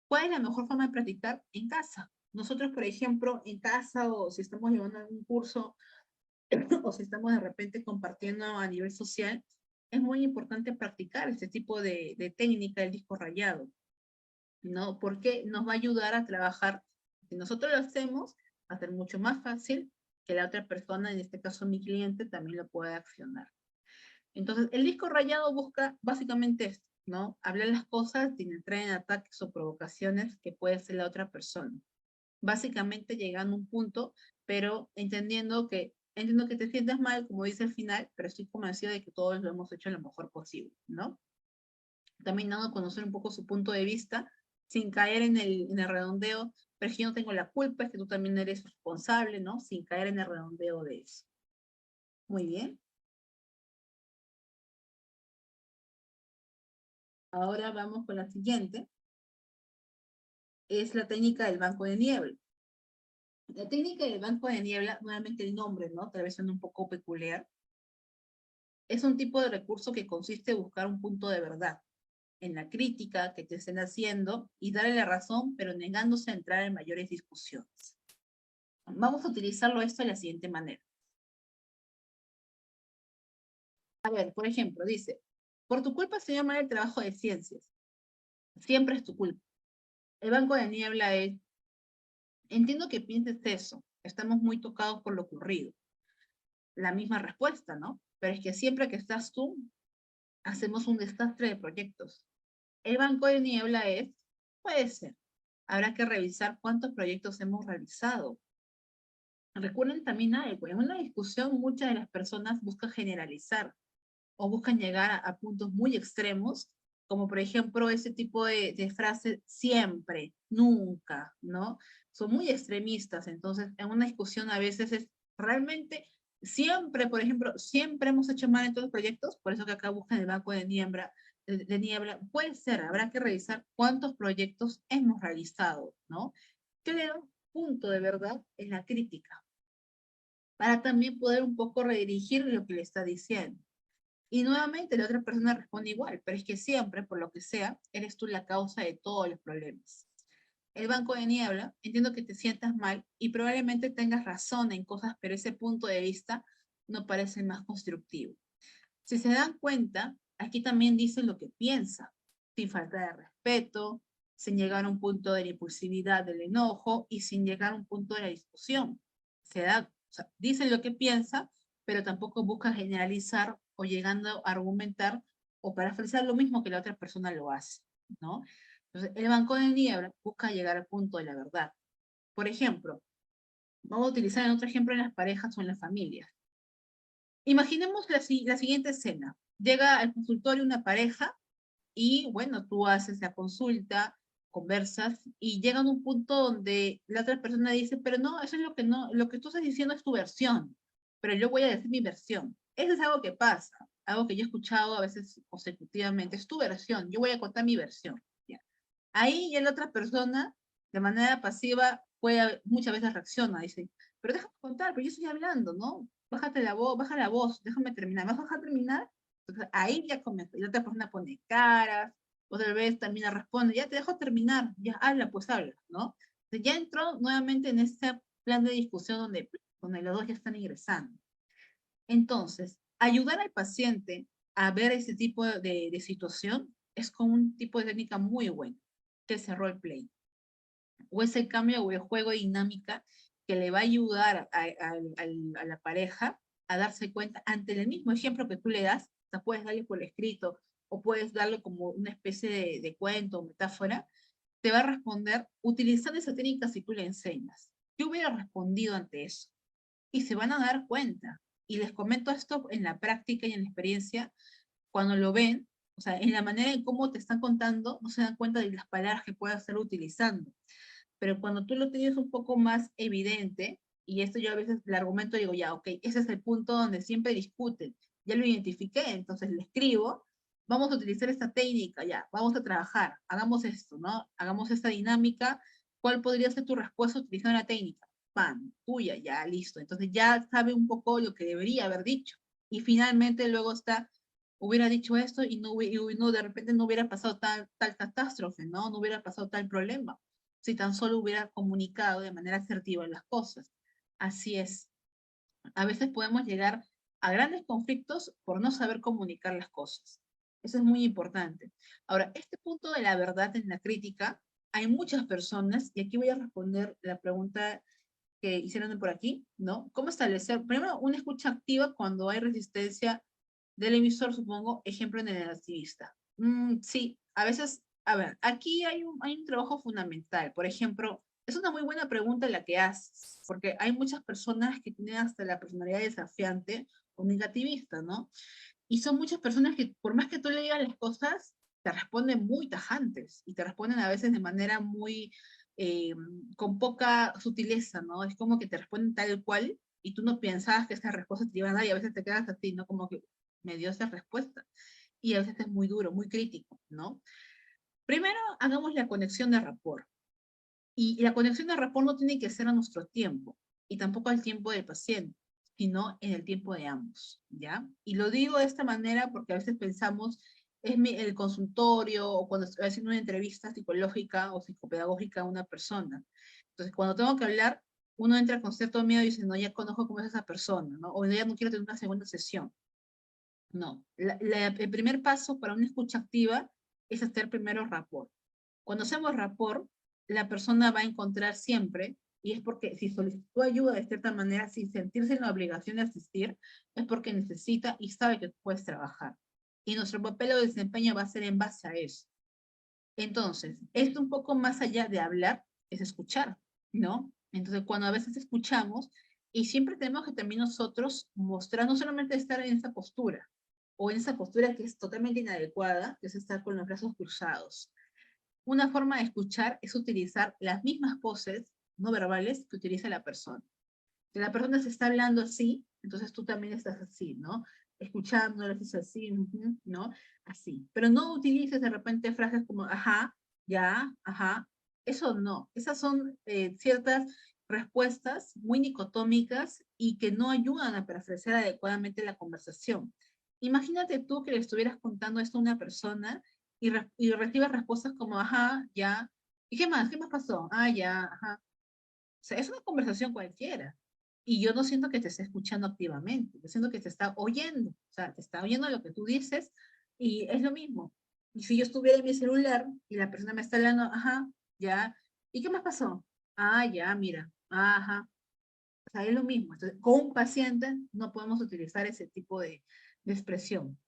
¿Cuál es la mejor forma de practicar? En casa. Nosotros, por ejemplo, en casa o si estamos llevando algún curso o si estamos de repente compartiendo a nivel social, es muy importante practicar este tipo de técnica del disco rayado, ¿no? Porque nos va a ayudar a trabajar, si nosotros lo hacemos, va a ser mucho más fácil que la otra persona, en este caso mi cliente, también lo pueda accionar. Entonces, el disco rayado busca básicamente esto, ¿no? Hablar las cosas sin entrar en ataques o provocaciones que puede ser la otra persona. Básicamente llegando a un punto, pero entiendo que te sientas mal, como dice al final, pero estoy convencido de que todos lo hemos hecho lo mejor posible, ¿no? También dando a conocer un poco su punto de vista, sin caer en el redondeo, pero es que yo no tengo la culpa, es que tú también eres responsable, ¿no? Sin caer en el redondeo de eso. Muy bien. Ahora vamos con la siguiente. Es la técnica del banco de niebla. La técnica del banco de niebla, nuevamente el nombre, ¿no? Tal vez suena un poco peculiar. Es un tipo de recurso que consiste en buscar un punto de verdad en la crítica que te estén haciendo y darle la razón, pero negándose a entrar en mayores discusiones. Vamos a utilizarlo esto de la siguiente manera. A ver, por ejemplo, dice, por tu culpa se llama el trabajo de ciencias. Siempre es tu culpa. El banco de niebla es, entiendo que pienses eso, estamos muy tocados por lo ocurrido. La misma respuesta, ¿no? Pero es que siempre que estás tú, hacemos un desastre de proyectos. El banco de niebla es, puede ser, habrá que revisar cuántos proyectos hemos realizado. Recuerden también algo, en una discusión muchas de las personas buscan generalizar o buscan llegar a puntos muy extremos, como por ejemplo ese tipo de frase siempre, nunca, ¿no? Son muy extremistas, entonces en una discusión a veces es realmente siempre, por ejemplo, siempre hemos hecho mal en todos los proyectos, por eso que acá buscan el banco de niebla, puede ser, habrá que revisar cuántos proyectos hemos realizado, ¿no? Que le da un punto de verdad en la crítica, para también poder un poco redirigir lo que le está diciendo. Y nuevamente la otra persona responde igual, pero es que siempre, por lo que sea, eres tú la causa de todos los problemas. El banco de niebla, entiendo que te sientas mal y probablemente tengas razón en cosas, pero ese punto de vista no parece más constructivo. Si se dan cuenta, aquí también dice lo que piensa, sin falta de respeto, sin llegar a un punto de la impulsividad, del enojo y sin llegar a un punto de la discusión. O sea, dice lo que piensa, pero tampoco busca generalizar o llegando a argumentar o parafrasear lo mismo que la otra persona lo hace, ¿no? Entonces, el banco de niebla busca llegar al punto de la verdad. Por ejemplo, vamos a utilizar en otro ejemplo en las parejas o en las familias. Imaginemos la siguiente escena. Llega al consultorio una pareja y, bueno, tú haces la consulta, conversas y llegan a un punto donde la otra persona dice, pero no, eso es lo que no, lo que tú estás diciendo es tu versión, pero yo voy a decir mi versión. Eso es algo que pasa, algo que yo he escuchado a veces consecutivamente, es tu versión, yo voy a contar mi versión. ¿Ya? Ahí ya la otra persona, de manera pasiva, muchas veces reacciona, dice, pero déjame contar, pero yo estoy hablando, ¿no? Bájate la voz, baja la voz, déjame terminar. ¿Me vas a dejar terminar? Entonces, ahí ya comienza. Y la otra persona pone caras, otra vez también responde, ya te dejo terminar, ya habla, pues habla, ¿no? Entonces, ya entró nuevamente en este plan de discusión donde los dos ya están ingresando. Entonces, ayudar al paciente a ver ese tipo de situación es con un tipo de técnica muy buena, que es el roleplay o ese cambio o el juego de dinámica que le va a ayudar a la pareja a darse cuenta ante el mismo ejemplo que tú le das, o sea, puedes darle por escrito o puedes darle como una especie de cuento o metáfora, te va a responder utilizando esa técnica si tú le enseñas. Yo hubiera respondido ante eso y se van a dar cuenta. Y les comento esto en la práctica y en la experiencia, cuando lo ven, o sea, en la manera en cómo te están contando, no se dan cuenta de las palabras que puedas estar utilizando, pero cuando tú lo tienes un poco más evidente, y esto yo a veces el argumento digo, ya, ok, ese es el punto donde siempre discuten, ya lo identifiqué, entonces le escribo, vamos a utilizar esta técnica, ya, vamos a trabajar, hagamos esto, ¿no? Hagamos esta dinámica, ¿cuál podría ser tu respuesta utilizando la técnica? Pam, tuya, ya, listo. Entonces ya sabe un poco lo que debería haber dicho. Y finalmente luego está, hubiera dicho esto y no de repente no hubiera pasado tal catástrofe, ¿no? No hubiera pasado tal problema si tan solo hubiera comunicado de manera asertiva las cosas. Así es. A veces podemos llegar a grandes conflictos por no saber comunicar las cosas. Eso es muy importante. Ahora, este punto de la verdad en la crítica, hay muchas personas, y aquí voy a responder la pregunta que hicieron por aquí, ¿no? ¿Cómo establecer, primero, una escucha activa cuando hay resistencia del emisor, supongo, ejemplo en el activista? Sí, a veces, a ver, aquí hay un trabajo fundamental. Por ejemplo, es una muy buena pregunta la que haces, porque hay muchas personas que tienen hasta la personalidad desafiante o negativista, ¿no? Y son muchas personas que, por más que tú le digas las cosas, te responden muy tajantes y te responden a veces de manera muy, eh, con poca sutileza, ¿no? Es como que te responden tal cual y tú no pensabas que esa respuesta te iba a dar y a veces te quedas así, ¿no? Como que me dio esa respuesta. y a veces es muy duro, muy crítico, ¿no? Primero, hagamos la conexión de rapport. Y la conexión de rapport no tiene que ser a nuestro tiempo, y tampoco al tiempo del paciente, sino en el tiempo de ambos, ¿ya? Y lo digo de esta manera porque a veces pensamos, el consultorio o cuando estoy haciendo una entrevista psicológica o psicopedagógica a una persona. Entonces, cuando tengo que hablar, uno entra con cierto miedo y dice, no, ya conozco cómo es esa persona, ¿no? O ya no quiero tener una segunda sesión. No, el primer paso para una escucha activa es hacer primero rapport. Cuando hacemos rapport, la persona va a encontrar siempre, y es porque si solicitó ayuda de cierta manera, sin sentirse en la obligación de asistir, es porque necesita y sabe que tú puedes trabajar. Y nuestro papel o desempeño va a ser en base a eso. Entonces, esto un poco más allá de hablar, es escuchar, ¿no? Entonces, cuando a veces escuchamos, y siempre tenemos que también nosotros mostrar, no solamente estar en esa postura, o en esa postura que es totalmente inadecuada, que es estar con los brazos cruzados. Una forma de escuchar es utilizar las mismas poses no verbales que utiliza la persona. Si la persona se está hablando así, entonces tú también estás así, ¿no? Escuchando, lo haces así, ¿no? Así. Pero no utilices de repente frases como, ajá, ya, ajá. Eso no. Esas son ciertas respuestas muy dicotómicas y que no ayudan a parafrasear adecuadamente la conversación. Imagínate tú que le estuvieras contando esto a una persona y recibes respuestas como, ajá, ya. ¿Y qué más? ¿Qué más pasó? Ah, ya, ajá. O sea, es una conversación cualquiera. Y yo no siento que te esté escuchando activamente, yo siento que te está oyendo. O sea, te está oyendo lo que tú dices y es lo mismo. Y si yo estuviera en mi celular y la persona me está hablando, ajá, ya. ¿Y qué más pasó? Ah, ya, mira, ajá. O sea, es lo mismo. Entonces, con un paciente no podemos utilizar ese tipo de expresión.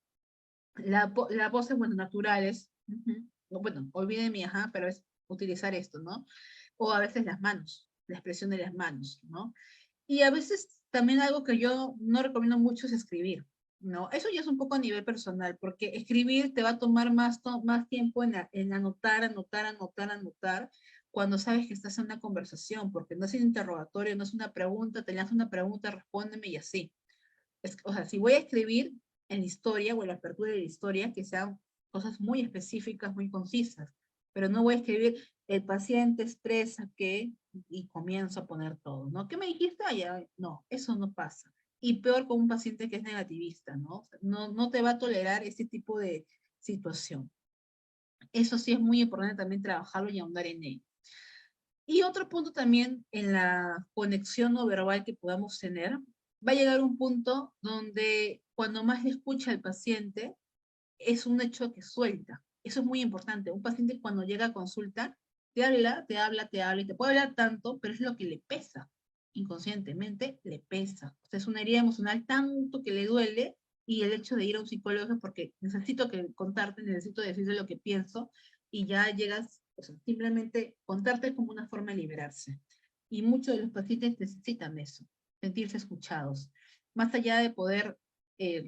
La voz es, bueno, naturales. No, bueno, olviden mi ajá, pero es utilizar esto, ¿no? O a veces las manos, la expresión de las manos, ¿no? Y a veces también algo que yo no recomiendo mucho es escribir, ¿no? Eso ya es un poco a nivel personal, porque escribir te va a tomar más tiempo en anotar, anotar, anotar, anotar, cuando sabes que estás en una conversación, porque no es un interrogatorio, no es una pregunta, te lanzo una pregunta, respóndeme y así. O sea, si voy a escribir en la historia o en la apertura de la historia, que sean cosas muy específicas, muy concisas, pero no voy a escribir el paciente expresa que y comienzo a poner todo, ¿no? ¿Qué me dijiste? Ah, ya, no, eso no pasa. Y peor con un paciente que es negativista, ¿no? No te va a tolerar ese tipo de situación. Eso sí es muy importante también trabajarlo y ahondar en ello. Y otro punto también en la conexión no verbal que podamos tener, va a llegar un punto donde cuando más le escucha al paciente, es un hecho que suelta. Eso es muy importante. Un paciente cuando llega a consulta, te habla, te habla, te habla, y te puede hablar tanto, pero es lo que le pesa. Inconscientemente le pesa. O sea, es una herida emocional tanto que le duele, y el hecho de ir a un psicólogo es porque necesito que contarte, necesito decirte lo que pienso, y ya llegas, o sea, simplemente contarte como una forma de liberarse. Y muchos de los pacientes necesitan eso, sentirse escuchados. Más allá de poder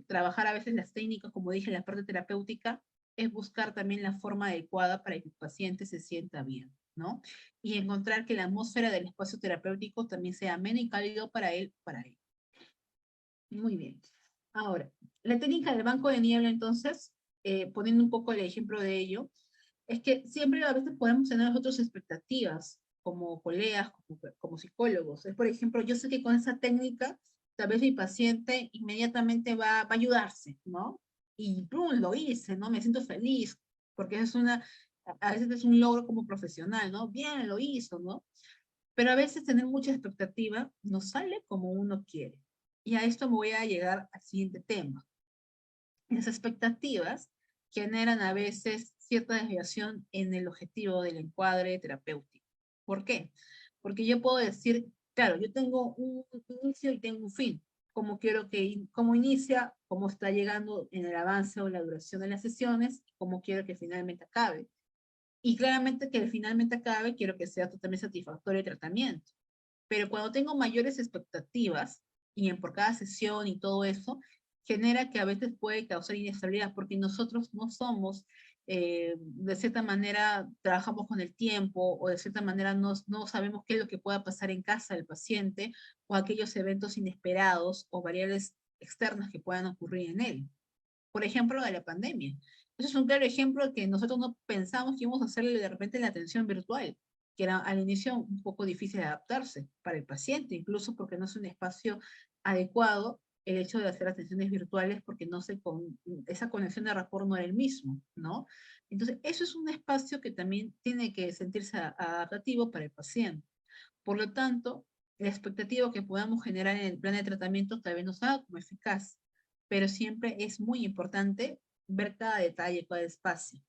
trabajar a veces las técnicas, como dije, en la parte terapéutica, es buscar también la forma adecuada para que el paciente se sienta bien, ¿no? Y encontrar que la atmósfera del espacio terapéutico también sea ameno y cálido para él, para él. Muy bien. Ahora, la técnica del banco de niebla, entonces, poniendo un poco el ejemplo de ello, es que siempre a veces podemos tener nosotros expectativas como colegas, como psicólogos. Es, por ejemplo, yo sé que con esa técnica, tal vez mi paciente inmediatamente va a ayudarse, ¿no? Y ¡pum! Lo hice, ¿no? Me siento feliz, porque es a veces es un logro como profesional, ¿no? Bien, lo hizo, ¿no? Pero a veces tener mucha expectativa no sale como uno quiere. Y a esto me voy a llegar al siguiente tema. Las expectativas generan a veces cierta desviación en el objetivo del encuadre terapéutico. ¿Por qué? Porque yo puedo decir, claro, yo tengo un inicio y tengo un fin. Cómo quiero cómo inicia, cómo está llegando en el avance o la duración de las sesiones, cómo quiero que finalmente acabe. Y claramente que finalmente acabe, quiero que sea totalmente satisfactorio el tratamiento. Pero cuando tengo mayores expectativas, y en por cada sesión y todo eso, genera que a veces puede causar inestabilidad, porque nosotros no somos, de cierta manera, trabajamos con el tiempo, o de cierta manera no sabemos qué es lo que pueda pasar en casa del paciente, o aquellos eventos inesperados o variables externas que puedan ocurrir en él. Por ejemplo, lo de la pandemia. Eso es un claro ejemplo de que nosotros no pensamos que íbamos a hacerle de repente la atención virtual, que era al inicio un poco difícil de adaptarse para el paciente, incluso porque no es un espacio adecuado el hecho de hacer atenciones virtuales porque no se esa conexión de rapport no era el mismo, ¿no? Entonces, eso es un espacio que también tiene que sentirse adaptativo para el paciente. Por lo tanto, la expectativa que podamos generar en el plan de tratamiento tal vez no sea como eficaz, pero siempre es muy importante ver cada detalle, cada espacio.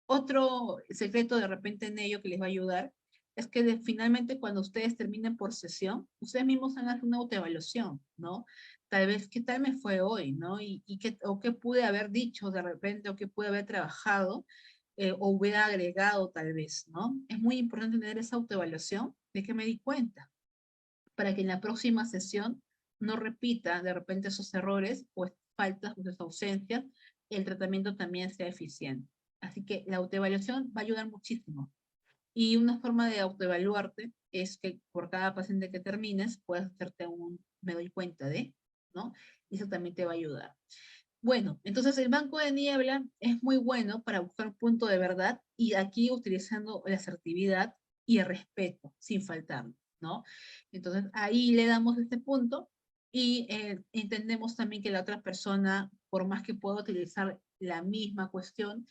Otro secreto de repente en ello que les va a ayudar es que finalmente cuando ustedes terminen por sesión, ustedes mismos hagan una autoevaluación, ¿no? Tal vez, ¿qué tal me fue hoy, ¿no? O qué pude haber dicho de repente, o qué pude haber trabajado, o hubiera agregado tal vez, ¿no? Es muy importante tener esa autoevaluación de que me di cuenta, para que en la próxima sesión no repita de repente esos errores o faltas o esas ausencias, el tratamiento también sea eficiente. Así que la autoevaluación va a ayudar muchísimo. Y una forma de autoevaluarte es que por cada paciente que termines puedas hacerte un me doy cuenta de, ¿no? Y eso también te va a ayudar. Bueno, entonces el banco de niebla es muy bueno para buscar un punto de verdad y aquí utilizando la asertividad y el respeto, sin faltar, ¿no? Entonces ahí le damos este punto y entendemos también que la otra persona, por más que pueda utilizar la misma cuestión,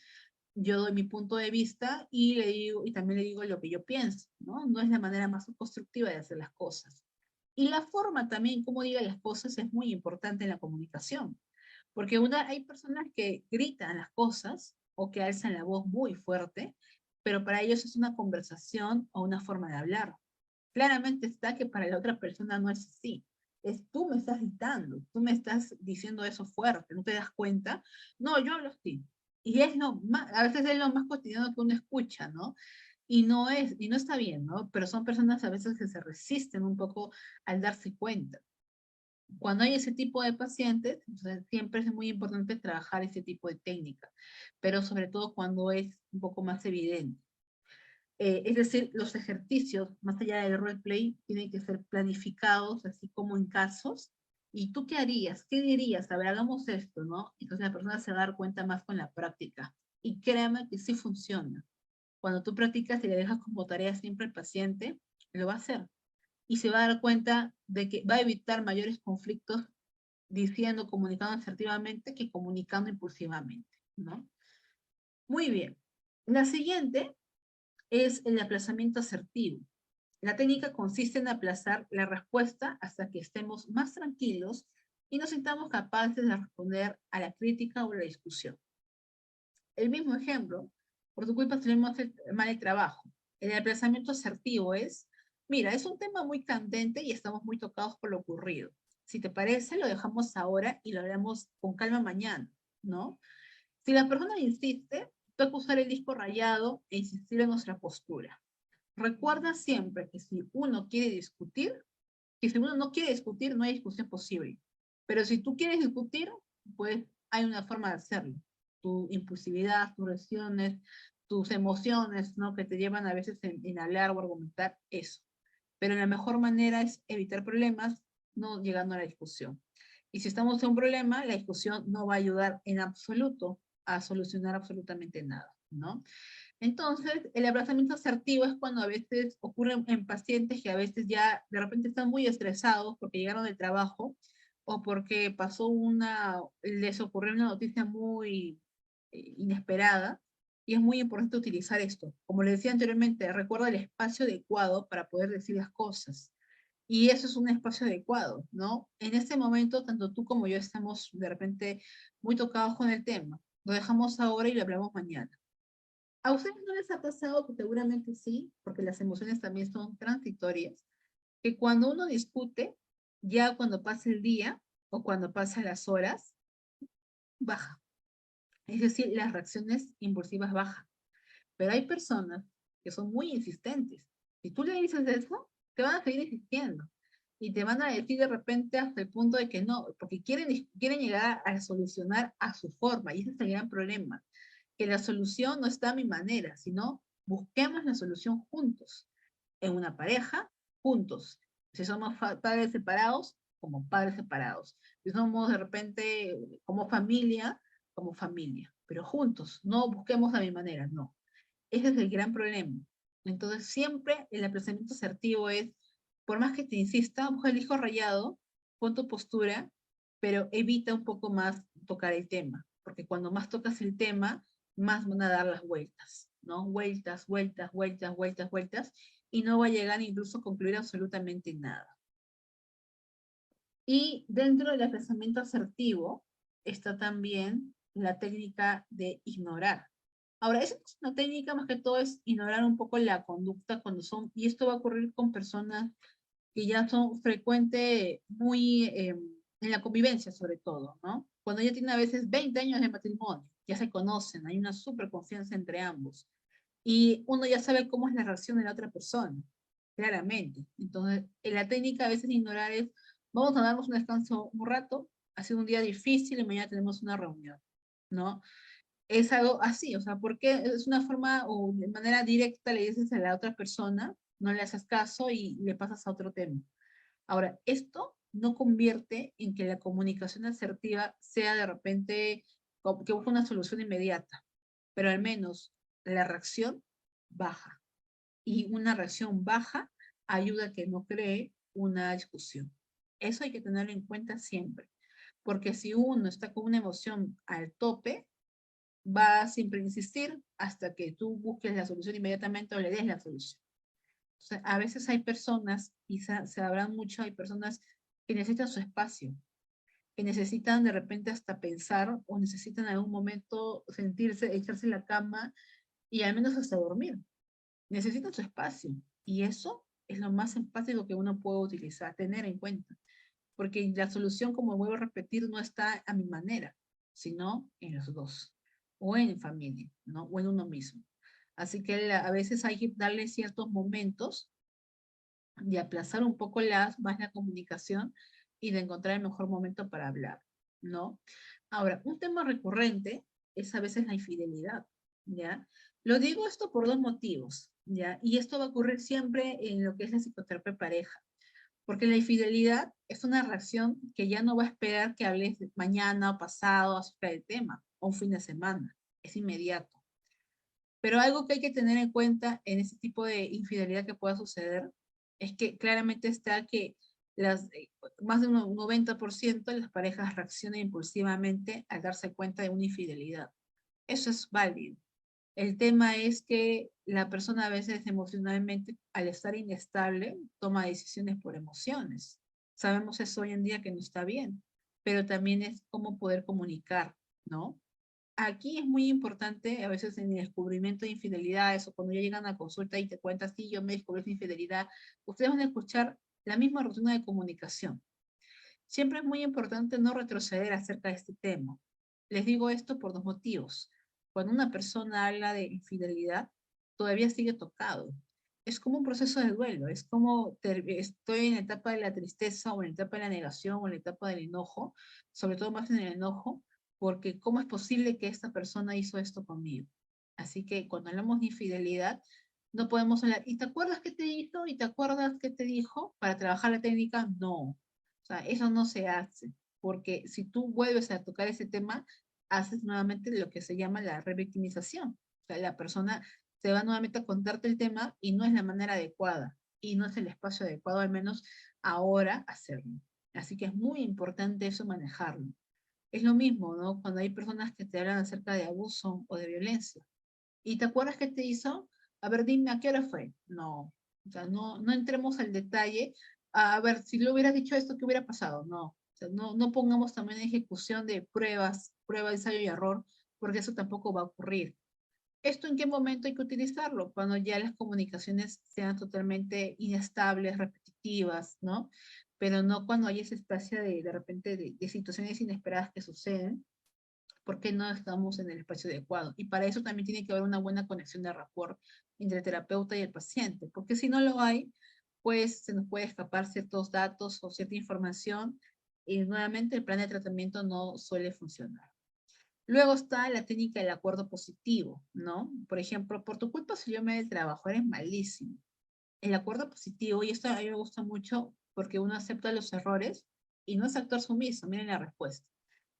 yo doy mi punto de vista y le digo, y también le digo lo que yo pienso, ¿no? No es la manera más constructiva de hacer las cosas. Y la forma también, como diga las cosas, es muy importante en la comunicación. Porque hay personas que gritan las cosas o que alzan la voz muy fuerte, pero para ellos es una conversación o una forma de hablar. Claramente está que para la otra persona no es así. Es tú me estás gritando, tú me estás diciendo eso fuerte, ¿no te das cuenta? No, yo hablo así. Y es lo más, a veces es lo más cotidiano que uno escucha, ¿no? Y no está bien, ¿no? Pero son personas a veces que se resisten un poco al darse cuenta. Cuando hay ese tipo de pacientes, entonces siempre es muy importante trabajar ese tipo de técnica, pero sobre todo cuando es un poco más evidente. Es decir, los ejercicios, más allá del roleplay, tienen que ser planificados, así como en casos. ¿Y tú qué harías? ¿Qué dirías? A ver, hagamos esto, ¿no? Entonces la persona se va a dar cuenta más con la práctica. Y créeme que sí funciona. Cuando tú practicas y le dejas como tarea siempre al paciente, lo va a hacer. Y se va a dar cuenta de que va a evitar mayores conflictos diciendo, comunicando asertivamente que comunicando impulsivamente, ¿no? Muy bien. La siguiente es el aplazamiento asertivo. La técnica consiste en aplazar la respuesta hasta que estemos más tranquilos y nos sintamos capaces de responder a la crítica o la discusión. El mismo ejemplo, por tu culpa tenemos mal el trabajo. El aplazamiento asertivo es, mira, es un tema muy candente y estamos muy tocados por lo ocurrido. Si te parece, lo dejamos ahora y lo haremos con calma mañana, ¿no? Si la persona insiste, toca usar el disco rayado e insistir en nuestra postura. Recuerda siempre que si uno quiere discutir, que si uno no quiere discutir, no hay discusión posible. Pero si tú quieres discutir, pues hay una forma de hacerlo. Tu impulsividad, tus reacciones, tus emociones, ¿no? Que te llevan a veces en hablar o argumentar eso. Pero la mejor manera es evitar problemas, no llegando a la discusión. Y si estamos en un problema, la discusión no va a ayudar en absoluto a solucionar absolutamente nada, ¿no? Entonces, el abrazamiento asertivo es cuando a veces ocurre en pacientes que a veces ya de repente están muy estresados porque llegaron del trabajo o porque les ocurrió una noticia muy inesperada y es muy importante utilizar esto. Como les decía anteriormente, recuerda el espacio adecuado para poder decir las cosas. Y eso es un espacio adecuado, ¿no? En este momento, tanto tú como yo estamos de repente muy tocados con el tema. Lo dejamos ahora y lo hablamos mañana. ¿A ustedes no les ha pasado, que seguramente sí, porque las emociones también son transitorias, que cuando uno discute, ya cuando pasa el día o cuando pasan las horas, baja? Es decir, las reacciones impulsivas bajan. Pero hay personas que son muy insistentes. Si tú le dices eso, te van a seguir insistiendo. Y te van a decir de repente hasta el punto de que no, porque quieren llegar a solucionar a su forma. Y ese es el gran problema, que la solución no está a mi manera, sino busquemos la solución juntos. En una pareja, juntos. Si somos padres separados, como padres separados. Si somos de repente como familia, como familia, pero juntos, no busquemos a mi manera, no. Ese es el gran problema. Entonces, siempre el aplazamiento asertivo es, por más que te insista, busca el hijo rayado, pon tu postura, pero evita un poco más tocar el tema, porque cuando más tocas el tema, más van a dar las vueltas, ¿no? Vueltas, vueltas, vueltas, vueltas, vueltas, y no va a llegar incluso a concluir absolutamente nada. Y dentro del aplazamiento asertivo está también la técnica de ignorar. Ahora, esa es una técnica más que todo es ignorar un poco la conducta cuando son, y esto va a ocurrir con personas que ya son frecuentes, muy en la convivencia sobre todo, ¿no? Cuando ya tiene a veces 20 años de matrimonio, ya se conocen, hay una súper confianza entre ambos, y uno ya sabe cómo es la reacción de la otra persona, claramente. Entonces, la técnica a veces de ignorar es, vamos a darnos un descanso un rato, ha sido un día difícil y mañana tenemos una reunión, ¿no? Es algo así, o sea, porque es una forma o de manera directa le dices a la otra persona, no le haces caso y le pasas a otro tema. Ahora, esto no convierte en que la comunicación asertiva sea de repente que busque una solución inmediata, pero al menos la reacción baja. Y una reacción baja ayuda a que no cree una discusión. Eso hay que tenerlo en cuenta siempre, porque si uno está con una emoción al tope, va a siempre insistir hasta que tú busques la solución inmediatamente o le des la solución. O sea, a veces hay personas, y se habrán mucho, hay personas que necesitan su espacio, que necesitan de repente hasta pensar o necesitan en algún momento sentirse, echarse en la cama y al menos hasta dormir. Necesitan su espacio. Y eso es lo más empático que uno puede utilizar, tener en cuenta. Porque la solución, como vuelvo a repetir, no está a mi manera, sino en los dos, o en familia, ¿no? O en uno mismo. Así que a veces hay que darle ciertos momentos de aplazar un poco más la comunicación y de encontrar el mejor momento para hablar, ¿no? Ahora, un tema recurrente es a veces la infidelidad, ¿ya? Lo digo esto por dos motivos, ¿ya? Y esto va a ocurrir siempre en lo que es la psicoterapia de pareja, porque la infidelidad es una reacción que ya no va a esperar que hables mañana o pasado acerca del tema, o un fin de semana, es inmediato. Pero algo que hay que tener en cuenta en ese tipo de infidelidad que pueda suceder es que claramente está que más de un 90% de las parejas reaccionan impulsivamente al darse cuenta de una infidelidad. Eso es válido. El tema es que la persona a veces emocionalmente, al estar inestable, toma decisiones por emociones. Sabemos eso hoy en día que no está bien, pero también es cómo poder comunicar, ¿no? Aquí es muy importante, a veces en el descubrimiento de infidelidades o cuando ya llegan a consulta y te cuentas, sí, yo me descubrí esa infidelidad, ustedes van a escuchar la misma rutina de comunicación. Siempre es muy importante no retroceder acerca de este tema. Les digo esto por dos motivos. Cuando una persona habla de infidelidad, todavía sigue tocado. Es como un proceso de duelo, es como estoy en la etapa de la tristeza o en la etapa de la negación o en la etapa del enojo, sobre todo más en el enojo, porque ¿cómo es posible que esta persona hizo esto conmigo? Así que cuando hablamos de infidelidad, no podemos hablar, ¿y te acuerdas qué te hizo? ¿Y te acuerdas qué te dijo? Para trabajar la técnica, no. O sea, eso no se hace, porque si tú vuelves a tocar ese tema, haces nuevamente lo que se llama la revictimización. O sea, la persona se va nuevamente a contarte el tema y no es la manera adecuada, y no es el espacio adecuado, al menos ahora, hacerlo. Así que es muy importante eso manejarlo. Es lo mismo, ¿no? Cuando hay personas que te hablan acerca de abuso o de violencia. ¿Y te acuerdas qué te hizo? A ver, dime, ¿a qué hora fue? No, o sea, no entremos al detalle. A ver, si le hubieras dicho esto, ¿qué hubiera pasado? No, o sea, no pongamos también en ejecución de pruebas, prueba, ensayo y error, porque eso tampoco va a ocurrir. ¿Esto en qué momento hay que utilizarlo? Cuando ya las comunicaciones sean totalmente inestables, repetitivas, ¿no? Pero no cuando hay ese espacio de repente de situaciones inesperadas que suceden porque no estamos en el espacio adecuado. Y para eso también tiene que haber una buena conexión de rapport entre el terapeuta y el paciente, porque si no lo hay, pues se nos puede escapar ciertos datos o cierta información y nuevamente el plan de tratamiento no suele funcionar. Luego está la técnica del acuerdo positivo, ¿no? Por ejemplo, por tu culpa si yo me del trabajo, eres malísimo. El acuerdo positivo, y esto a mí me gusta mucho porque uno acepta los errores y no es actor sumiso, miren la respuesta.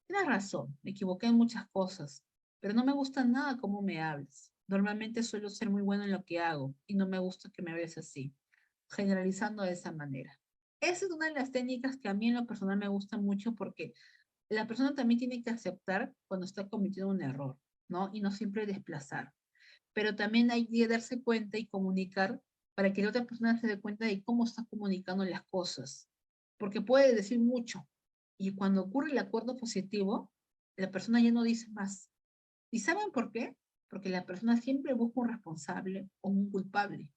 Tienes razón, me equivoqué en muchas cosas, pero no me gusta nada cómo me hablas. Normalmente suelo ser muy bueno en lo que hago y no me gusta que me hables así, generalizando de esa manera. Esa es una de las técnicas que a mí en lo personal me gusta mucho porque la persona también tiene que aceptar cuando está cometiendo un error, ¿no? Y no siempre desplazar. Pero también hay que darse cuenta y comunicar para que la otra persona se dé cuenta de cómo está comunicando las cosas. Porque puede decir mucho. Y cuando ocurre el acuerdo positivo, la persona ya no dice más. ¿Y saben por qué? Porque la persona siempre busca un responsable o un culpable.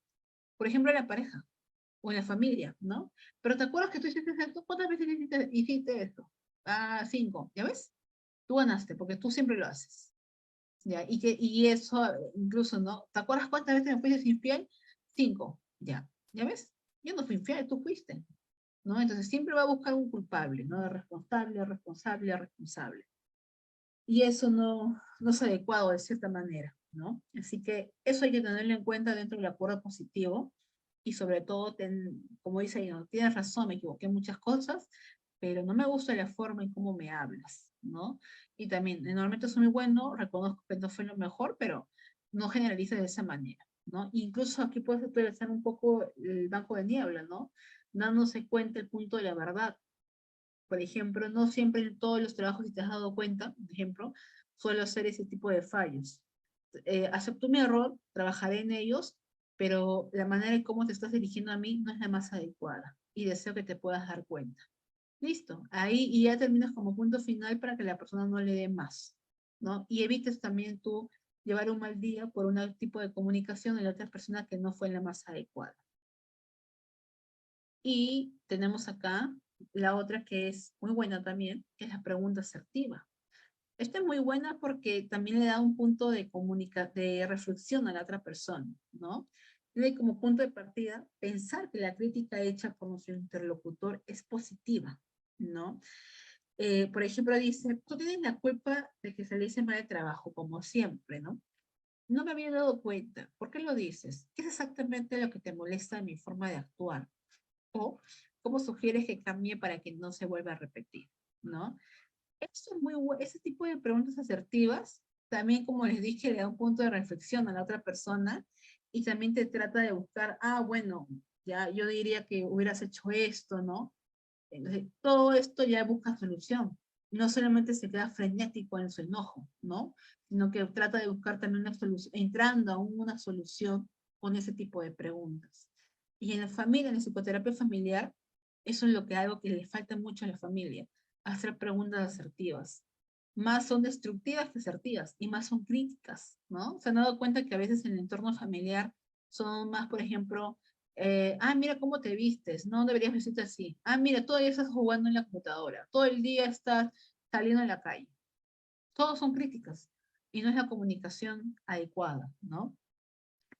Por ejemplo, en la pareja o en la familia, ¿no? Pero ¿te acuerdas que tú hiciste esto? ¿Cuántas veces hiciste esto? Ah, 5, ¿ya ves? Tú ganaste, porque tú siempre lo haces. ¿Ya? Y eso, incluso, ¿no? ¿Te acuerdas cuántas veces me fuiste infiel? 5, ¿ya? ¿Ya ves? Yo no fui infiel, tú fuiste, ¿no? Entonces siempre va a buscar un culpable, ¿no? Responsable, responsable, responsable. Y eso no es adecuado de cierta manera, ¿no? Así que eso hay que tenerlo en cuenta dentro del acuerdo positivo y sobre todo, como dice ahí, ¿no? Tienes razón, me equivoqué en muchas cosas, pero no me gusta la forma en cómo me hablas, ¿no? Y también, normalmente soy muy bueno, reconozco que no fue lo mejor, pero no generalices de esa manera, ¿no? Incluso aquí puedes utilizar un poco el banco de niebla, ¿no? Dándose cuenta el punto de la verdad. Por ejemplo, no siempre en todos los trabajos, si te has dado cuenta, por ejemplo, suelo hacer ese tipo de fallos. Acepto mi error, trabajaré en ellos, pero la manera en cómo te estás dirigiendo a mí no es la más adecuada y deseo que te puedas dar cuenta. Listo, ahí y ya terminas como punto final para que la persona no le dé más, ¿no? Y evites también tú llevar un mal día por un tipo de comunicación de la otra persona que no fue la más adecuada. Y tenemos acá la otra que es muy buena también, que es la pregunta asertiva. Esta es muy buena porque también le da un punto de reflexión a la otra persona, ¿no? Tiene como punto de partida pensar que la crítica hecha por nuestro interlocutor es positiva, ¿no? Por ejemplo, dice, tú tienes la culpa de que se le hice mal el trabajo, como siempre, ¿no? No me había dado cuenta. ¿Por qué lo dices? ¿Qué es exactamente lo que te molesta de mi forma de actuar? O cómo sugieres que cambie para que no se vuelva a repetir, ¿no? Eso es muy bueno. Ese tipo de preguntas asertivas, también como les dije, le da un punto de reflexión a la otra persona y también te trata de buscar, ah, bueno, ya yo diría que hubieras hecho esto, ¿no? Entonces, todo esto ya busca solución. No solamente se queda frenético en su enojo, ¿no? Sino que trata de buscar también una solución, entrando a una solución con ese tipo de preguntas. Y en la familia, en la psicoterapia familiar, eso es lo que algo que le falta mucho a la familia, hacer preguntas asertivas. Más son destructivas que asertivas y más son críticas, ¿no? Se han dado cuenta que a veces en el entorno familiar son más, por ejemplo, mira cómo te vistes, no deberías vestirte así. Ah, mira, todo el día estás jugando en la computadora, todo el día estás saliendo en la calle. Todos son críticas y no es la comunicación adecuada, ¿no?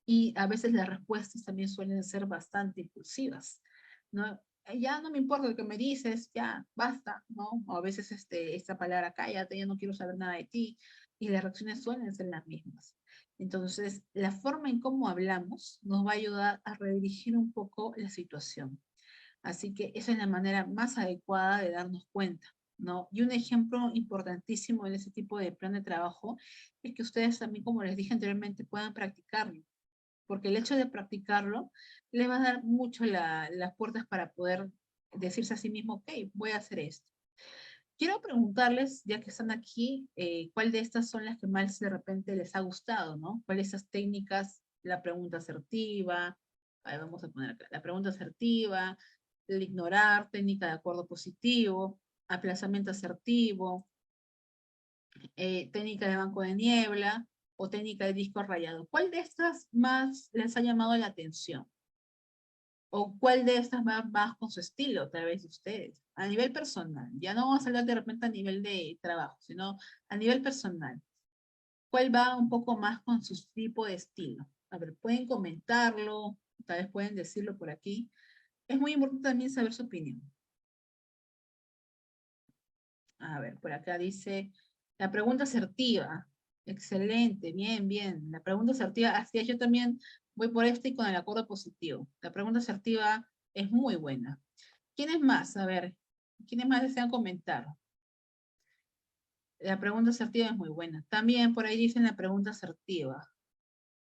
Y a veces las respuestas también suelen ser bastante impulsivas, ¿no? Ya no me importa lo que me dices, ya, basta, ¿no? O a veces esta palabra, cállate, ya no quiero saber nada de ti, y las reacciones suelen ser las mismas. Entonces, la forma en cómo hablamos nos va a ayudar a redirigir un poco la situación. Así que esa es la manera más adecuada de darnos cuenta, ¿no? Y un ejemplo importantísimo en ese tipo de plan de trabajo es que ustedes también, como les dije anteriormente, puedan practicarlo porque el hecho de practicarlo le va a dar mucho las puertas para poder decirse a sí mismo, ok, voy a hacer esto. Quiero preguntarles, ya que están aquí, ¿cuál de estas son las que más de repente les ha gustado, ¿no? ¿Cuáles esas técnicas? La pregunta asertiva, ahí vamos a poner acá, la pregunta asertiva, el ignorar, técnica de acuerdo positivo, aplazamiento asertivo, técnica de banco de niebla o técnica de disco rayado. ¿Cuál de estas más les ha llamado la atención? ¿O cuál de estas va más con su estilo, tal vez de ustedes? A nivel personal, ya no vamos a hablar de repente a nivel de trabajo, sino a nivel personal. ¿Cuál va un poco más con su tipo de estilo? A ver, pueden comentarlo, tal vez pueden decirlo por aquí. Es muy importante también saber su opinión. A ver, por acá dice, la pregunta asertiva. Excelente, bien, bien. La pregunta asertiva, así es, yo también voy por este y con el acuerdo positivo. La pregunta asertiva es muy buena. ¿Quiénes más? A ver, ¿quiénes más desean comentar? La pregunta asertiva es muy buena. También por ahí dicen la pregunta asertiva.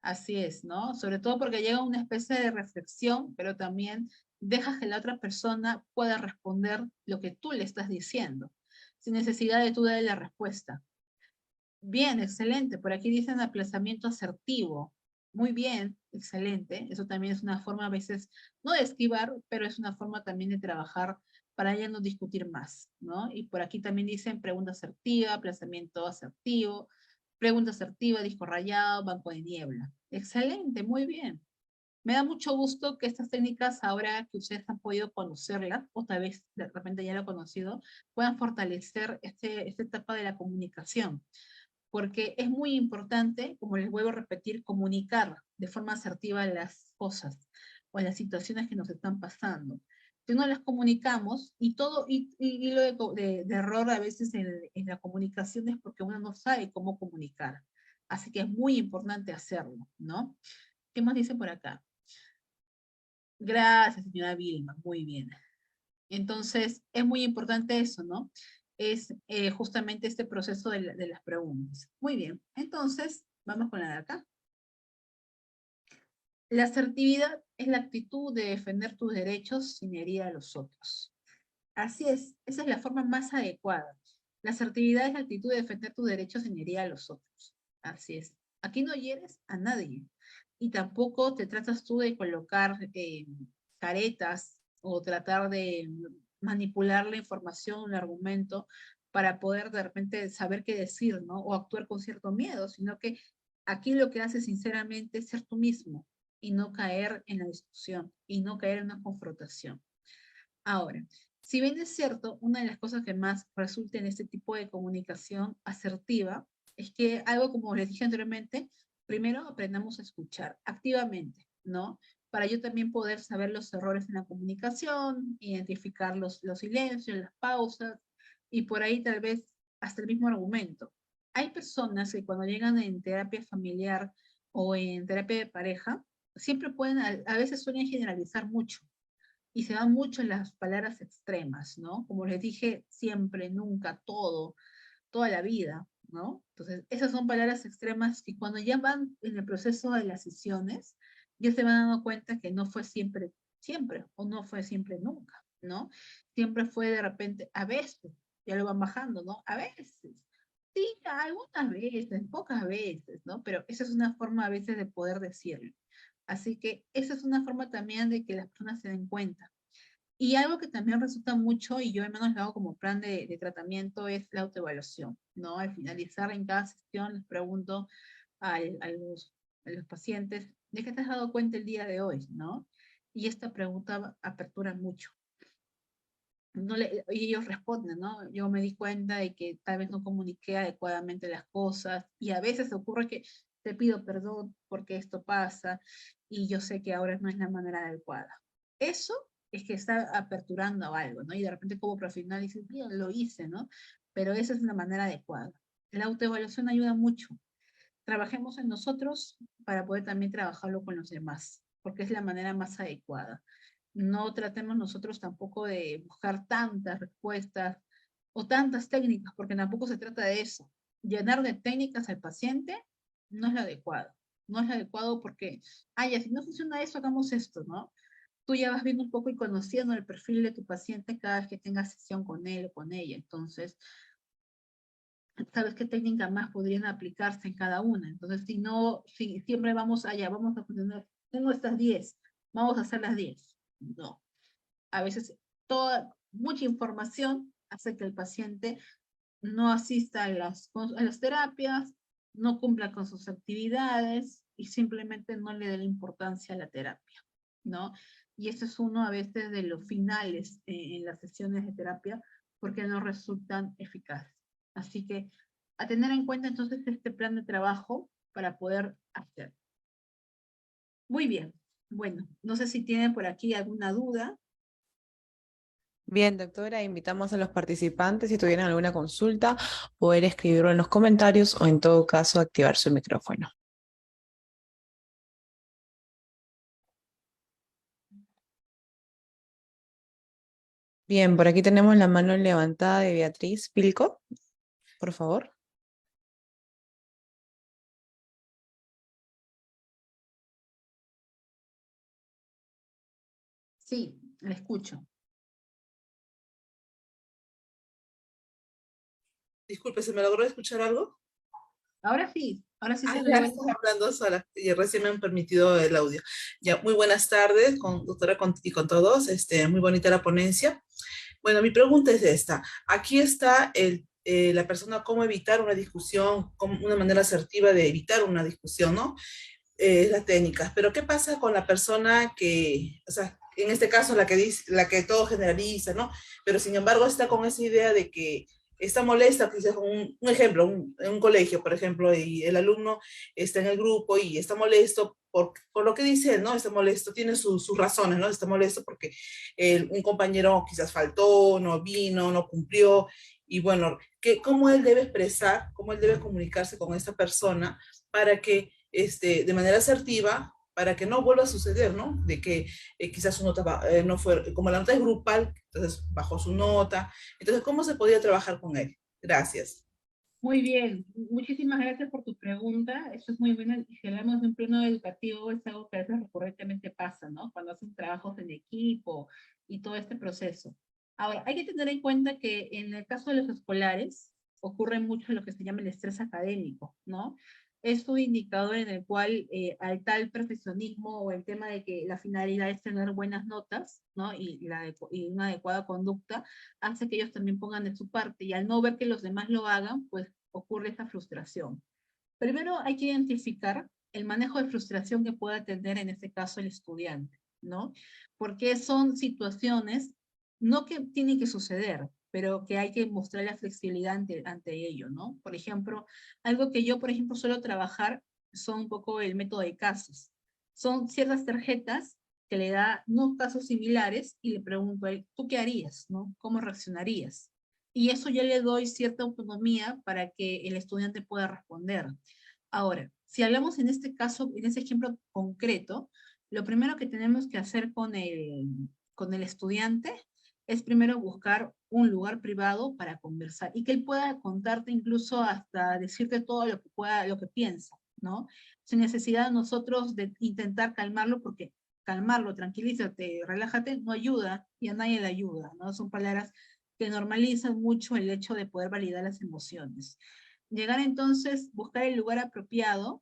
Así es, ¿no? Sobre todo porque llega una especie de reflexión, pero también dejas que la otra persona pueda responder lo que tú le estás diciendo, sin necesidad de tú darle la respuesta. Bien, excelente. Por aquí dicen aplazamiento asertivo. Muy bien, excelente. Eso también es una forma a veces, no de esquivar, pero es una forma también de trabajar para ya no discutir más, ¿no? Y por aquí también dicen pregunta asertiva, aplazamiento asertivo, pregunta asertiva, disco rayado, banco de niebla. Excelente, muy bien. Me da mucho gusto que estas técnicas, ahora que ustedes han podido conocerlas, o tal vez de repente ya lo han conocido, puedan fortalecer esta etapa de la comunicación, porque es muy importante, como les vuelvo a repetir, comunicar de forma asertiva las cosas o las situaciones que nos están pasando. Si no las comunicamos, y todo, y lo de error a veces en la comunicación es porque uno no sabe cómo comunicar. Así que es muy importante hacerlo, ¿no? ¿Qué más dice por acá? Gracias, señora Vilma, muy bien. Entonces, es muy importante eso, ¿no? Es justamente este proceso de las preguntas. Muy bien, entonces, vamos con la de acá. La asertividad es la actitud de defender tus derechos sin herir a los otros. Así es, esa es la forma más adecuada. La asertividad es la actitud de defender tus derechos sin herir a los otros. Así es. Aquí no hieres a nadie. Y tampoco te tratas tú de colocar caretas o tratar de manipular la información, el argumento, para poder de repente saber qué decir, ¿no? O actuar con cierto miedo, sino que aquí lo que haces sinceramente es ser tú mismo y no caer en la discusión y no caer en una confrontación. Ahora, si bien es cierto, una de las cosas que más resulta en este tipo de comunicación asertiva es que algo como les dije anteriormente, primero aprendamos a escuchar activamente, ¿no? Para yo también poder saber los errores en la comunicación, identificar los silencios, las pausas, y por ahí tal vez hasta el mismo argumento. Hay personas que cuando llegan en terapia familiar o en terapia de pareja, siempre pueden, a veces suelen generalizar mucho y se van mucho en las palabras extremas, ¿no? Como les dije, siempre, nunca, todo, toda la vida, ¿no? Entonces, esas son palabras extremas que cuando ya van en el proceso de las sesiones, ya se van dando cuenta que no fue siempre, siempre, o no fue siempre nunca, ¿no? Siempre fue de repente, a veces, ya lo van bajando, ¿no? A veces. Sí, algunas veces, pocas veces, ¿no? Pero esa es una forma a veces de poder decirlo. Así que esa es una forma también de que las personas se den cuenta. Y algo que también resulta mucho, y yo al menos lo hago como plan de tratamiento, es la autoevaluación, ¿no? Al finalizar en cada sesión les pregunto a los pacientes, ¿de qué te has dado cuenta el día de hoy, no? Y esta pregunta apertura mucho. No y ellos responden, ¿no? Yo me di cuenta de que tal vez no comuniqué adecuadamente las cosas y a veces ocurre que te pido perdón porque esto pasa y yo sé que ahora no es la manera adecuada. Eso es que está aperturando algo, ¿no? Y de repente como profesional dices, bien, lo hice, ¿no? Pero esa es la manera adecuada. La autoevaluación ayuda mucho. Trabajemos en nosotros para poder también trabajarlo con los demás, porque es la manera más adecuada. No tratemos nosotros tampoco de buscar tantas respuestas o tantas técnicas, porque tampoco se trata de eso. Llenar de técnicas al paciente no es lo adecuado. No es lo adecuado porque, ay, si no funciona eso, hagamos esto, ¿no? Tú ya vas viendo un poco y conociendo el perfil de tu paciente cada vez que tengas sesión con él o con ella. Entonces, sabes qué técnicas más podrían aplicarse en cada una. Entonces, si no, si siempre vamos allá, vamos a poner, tengo estas 10, vamos a hacer las 10. No. A veces mucha información hace que el paciente no asista a las terapias, no cumpla con sus actividades y simplemente no le dé la importancia a la terapia, ¿no? Y eso es uno a veces de los finales en las sesiones de terapia porque no resultan eficaces. Así que a tener en cuenta entonces este plan de trabajo para poder hacer. Muy bien. Bueno, no sé si tienen por aquí alguna duda. Bien, doctora, invitamos a los participantes, si tuvieran alguna consulta, poder escribirlo en los comentarios o en todo caso activar su micrófono. Bien, por aquí tenemos la mano levantada de Beatriz Pilco. por favor. Sí, le escucho. Disculpe, ¿se me logró escuchar algo? Ahora sí se Ya logra. estás hablando sola y recién me han permitido el audio. Ya, muy buenas tardes, doctora y con todos. Muy bonita la ponencia. Bueno, mi pregunta es esta. Aquí está la persona cómo evitar una discusión, una manera asertiva de evitar una discusión, ¿no? Las técnicas. Pero ¿qué pasa con la persona que, o sea, en este caso la que dice, la que todo generaliza, ¿no? Pero sin embargo está con esa idea de que está molesta, quizás con un ejemplo, en un colegio, por ejemplo, y el alumno está en el grupo y está molesto por lo que dice él, ¿no? Está molesto, tiene sus razones, ¿no? Está molesto porque un compañero quizás faltó, no vino, no cumplió, y bueno, cómo él debe expresar, cómo él debe comunicarse con esta persona para que de manera asertiva, para que no vuelva a suceder, ¿no? De que quizás su nota no fue, como la nota es grupal, entonces bajó su nota. Entonces, ¿cómo se podía trabajar con él? Gracias. Muy bien, muchísimas gracias por tu pregunta. Eso es muy bueno. Y si hablamos de un plano educativo, es algo que a veces recurrentemente pasa, ¿no? Cuando hacen trabajos en equipo y todo este proceso. Ahora, hay que tener en cuenta que en el caso de los escolares ocurre mucho lo que se llama el estrés académico, ¿no? Es un indicador en el cual al tal perfeccionismo o el tema de que la finalidad es tener buenas notas, ¿no? Y una adecuada conducta, hace que ellos también pongan de su parte, y al no ver que los demás lo hagan, pues ocurre esa frustración. Primero hay que identificar el manejo de frustración que pueda tener en este caso el estudiante, ¿no? Porque son situaciones no que tienen que suceder, pero que hay que mostrar la flexibilidad ante ello, ¿no? Por ejemplo, algo que yo, por ejemplo, suelo trabajar son un poco el método de casos. Son ciertas tarjetas que le da no casos similares y le pregunto a él, ¿tú qué harías? ¿No? ¿Cómo reaccionarías? Y eso yo le doy cierta autonomía para que el estudiante pueda responder. Ahora, si hablamos en este caso, en ese ejemplo concreto, lo primero que tenemos que hacer con el estudiante es primero buscar un lugar privado para conversar y que él pueda contarte incluso hasta decirte todo lo que pueda, lo que piensa, ¿no? Sin necesidad de nosotros de intentar calmarlo, porque calmarlo, tranquilízate, relájate, no ayuda y a nadie le ayuda, ¿no? Son palabras que normalizan mucho el hecho de poder validar las emociones. Llegar entonces, buscar el lugar apropiado,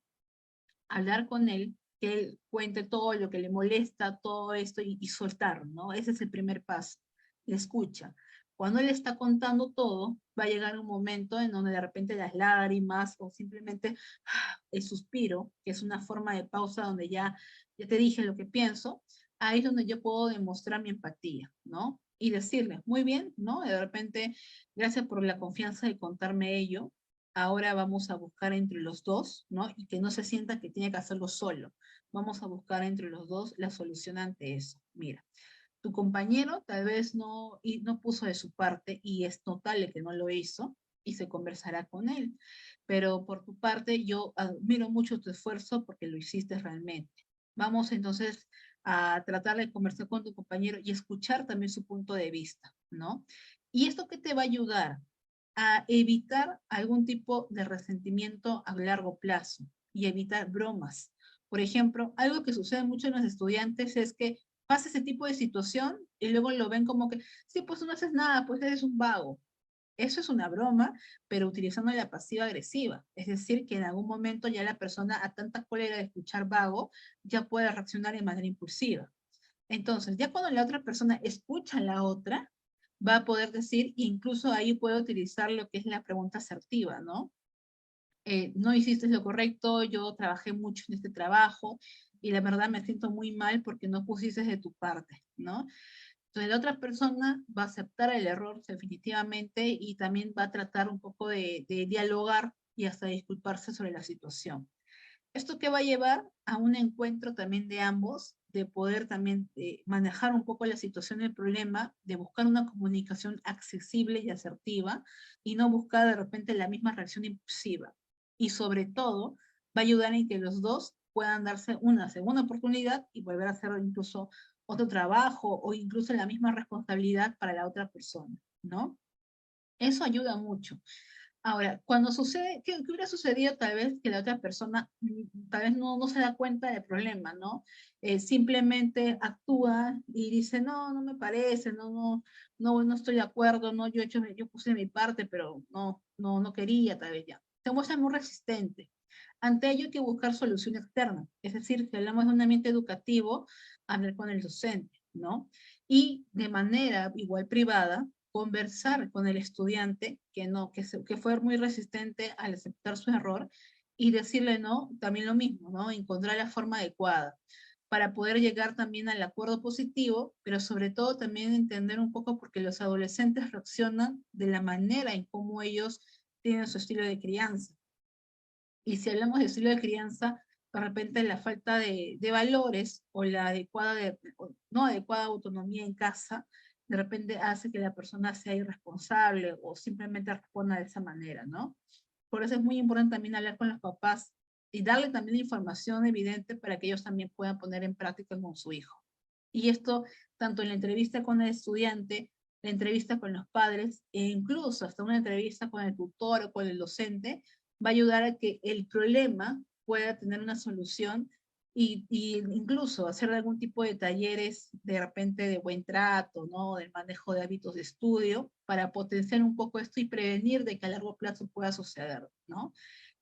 hablar con él, que él cuente todo lo que le molesta, todo esto y soltar, ¿no? Ese es el primer paso. Le escucha. Cuando él está contando todo, va a llegar un momento en donde de repente las lágrimas o simplemente el suspiro, que es una forma de pausa donde ya te dije lo que pienso, ahí es donde yo puedo demostrar mi empatía, ¿no? Y decirle, muy bien, ¿no? De repente, gracias por la confianza de contarme ello, ahora vamos a buscar entre los dos, ¿no? Y que no se sienta que tiene que hacerlo solo. Vamos a buscar entre los dos la solución ante eso. Mira, tu compañero tal vez no puso de su parte y es notable que no lo hizo y se conversará con él. Pero por tu parte, yo admiro mucho tu esfuerzo porque lo hiciste realmente. Vamos entonces a tratar de conversar con tu compañero y escuchar también su punto de vista, ¿no? ¿Y esto qué te va a ayudar? A evitar algún tipo de resentimiento a largo plazo y evitar bromas. Por ejemplo, algo que sucede mucho en los estudiantes es que pasa ese tipo de situación y luego lo ven como que, sí, pues no haces nada, pues eres un vago. Eso es una broma, pero utilizando la pasiva agresiva. Es decir, que en algún momento ya la persona a tanta cólera de escuchar vago ya puede reaccionar de manera impulsiva. Entonces, ya cuando la otra persona escucha a la otra, va a poder decir, incluso ahí puede utilizar lo que es la pregunta asertiva, ¿no? No hiciste lo correcto, yo trabajé mucho en este trabajo y la verdad me siento muy mal porque no pusiste de tu parte, ¿no? Entonces la otra persona va a aceptar el error definitivamente y también va a tratar un poco de dialogar y hasta disculparse sobre la situación. ¿Esto que va a llevar? A un encuentro también de ambos, de poder también manejar un poco la situación del problema, de buscar una comunicación accesible y asertiva y no buscar de repente la misma reacción impulsiva. Y sobre todo, va a ayudar en que los dos puedan darse una segunda oportunidad y volver a hacer incluso otro trabajo o incluso la misma responsabilidad para la otra persona, ¿no? Eso ayuda mucho. Ahora, cuando sucede, ¿qué hubiera sucedido tal vez que la otra persona tal vez no se da cuenta del problema, ¿no? Simplemente actúa y dice, no, no me parece, no estoy de acuerdo, no, yo puse mi parte, pero no quería tal vez ya. Se muestra muy resistente. Ante ello hay que buscar solución externa, es decir, si hablamos de un ambiente educativo, hablar con el docente, ¿no? Y de manera igual privada, conversar con el estudiante que fue muy resistente al aceptar su error y decirle no, también lo mismo, ¿no? Encontrar la forma adecuada para poder llegar también al acuerdo positivo, pero sobre todo también entender un poco porque los adolescentes reaccionan de la manera en cómo ellos tienen su estilo de crianza. Y si hablamos de estilo de crianza, de repente la falta de valores o la no adecuada autonomía en casa, de repente hace que la persona sea irresponsable o simplemente responda de esa manera, ¿no? Por eso es muy importante también hablar con los papás y darle también la información evidente para que ellos también puedan poner en práctica con su hijo. Y esto, tanto en la entrevista con el estudiante, la entrevista con los padres, e incluso hasta una entrevista con el tutor o con el docente, va a ayudar a que el problema pueda tener una solución y incluso hacer algún tipo de talleres de repente de buen trato, ¿no? Del manejo de hábitos de estudio para potenciar un poco esto y prevenir de que a largo plazo pueda suceder, ¿no?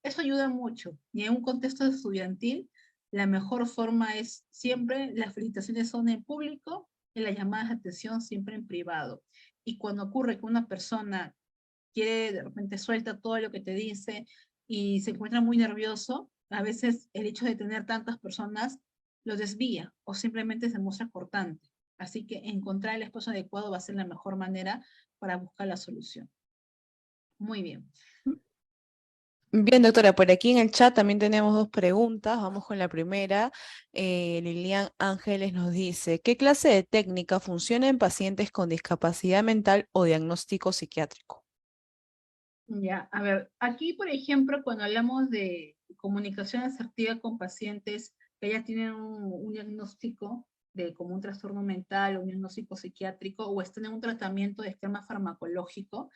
Eso ayuda mucho. Y en un contexto estudiantil, la mejor forma es siempre, las felicitaciones son en público y las llamadas de atención siempre en privado. Y cuando ocurre que una persona quiere, de repente suelta todo lo que te dice y se encuentra muy nervioso, a veces el hecho de tener tantas personas lo desvía o simplemente se muestra cortante. Así que encontrar el espacio adecuado va a ser la mejor manera para buscar la solución. Muy bien. Bien, doctora, por aquí en el chat también tenemos dos preguntas. Vamos con la primera. Lilian Ángeles nos dice, ¿qué clase de técnica funciona en pacientes con discapacidad mental o diagnóstico psiquiátrico? Ya, a ver, aquí por ejemplo, cuando hablamos de comunicación asertiva con pacientes que ya tienen un diagnóstico de como un trastorno mental o un diagnóstico psiquiátrico o están en un tratamiento de esquema farmacológico,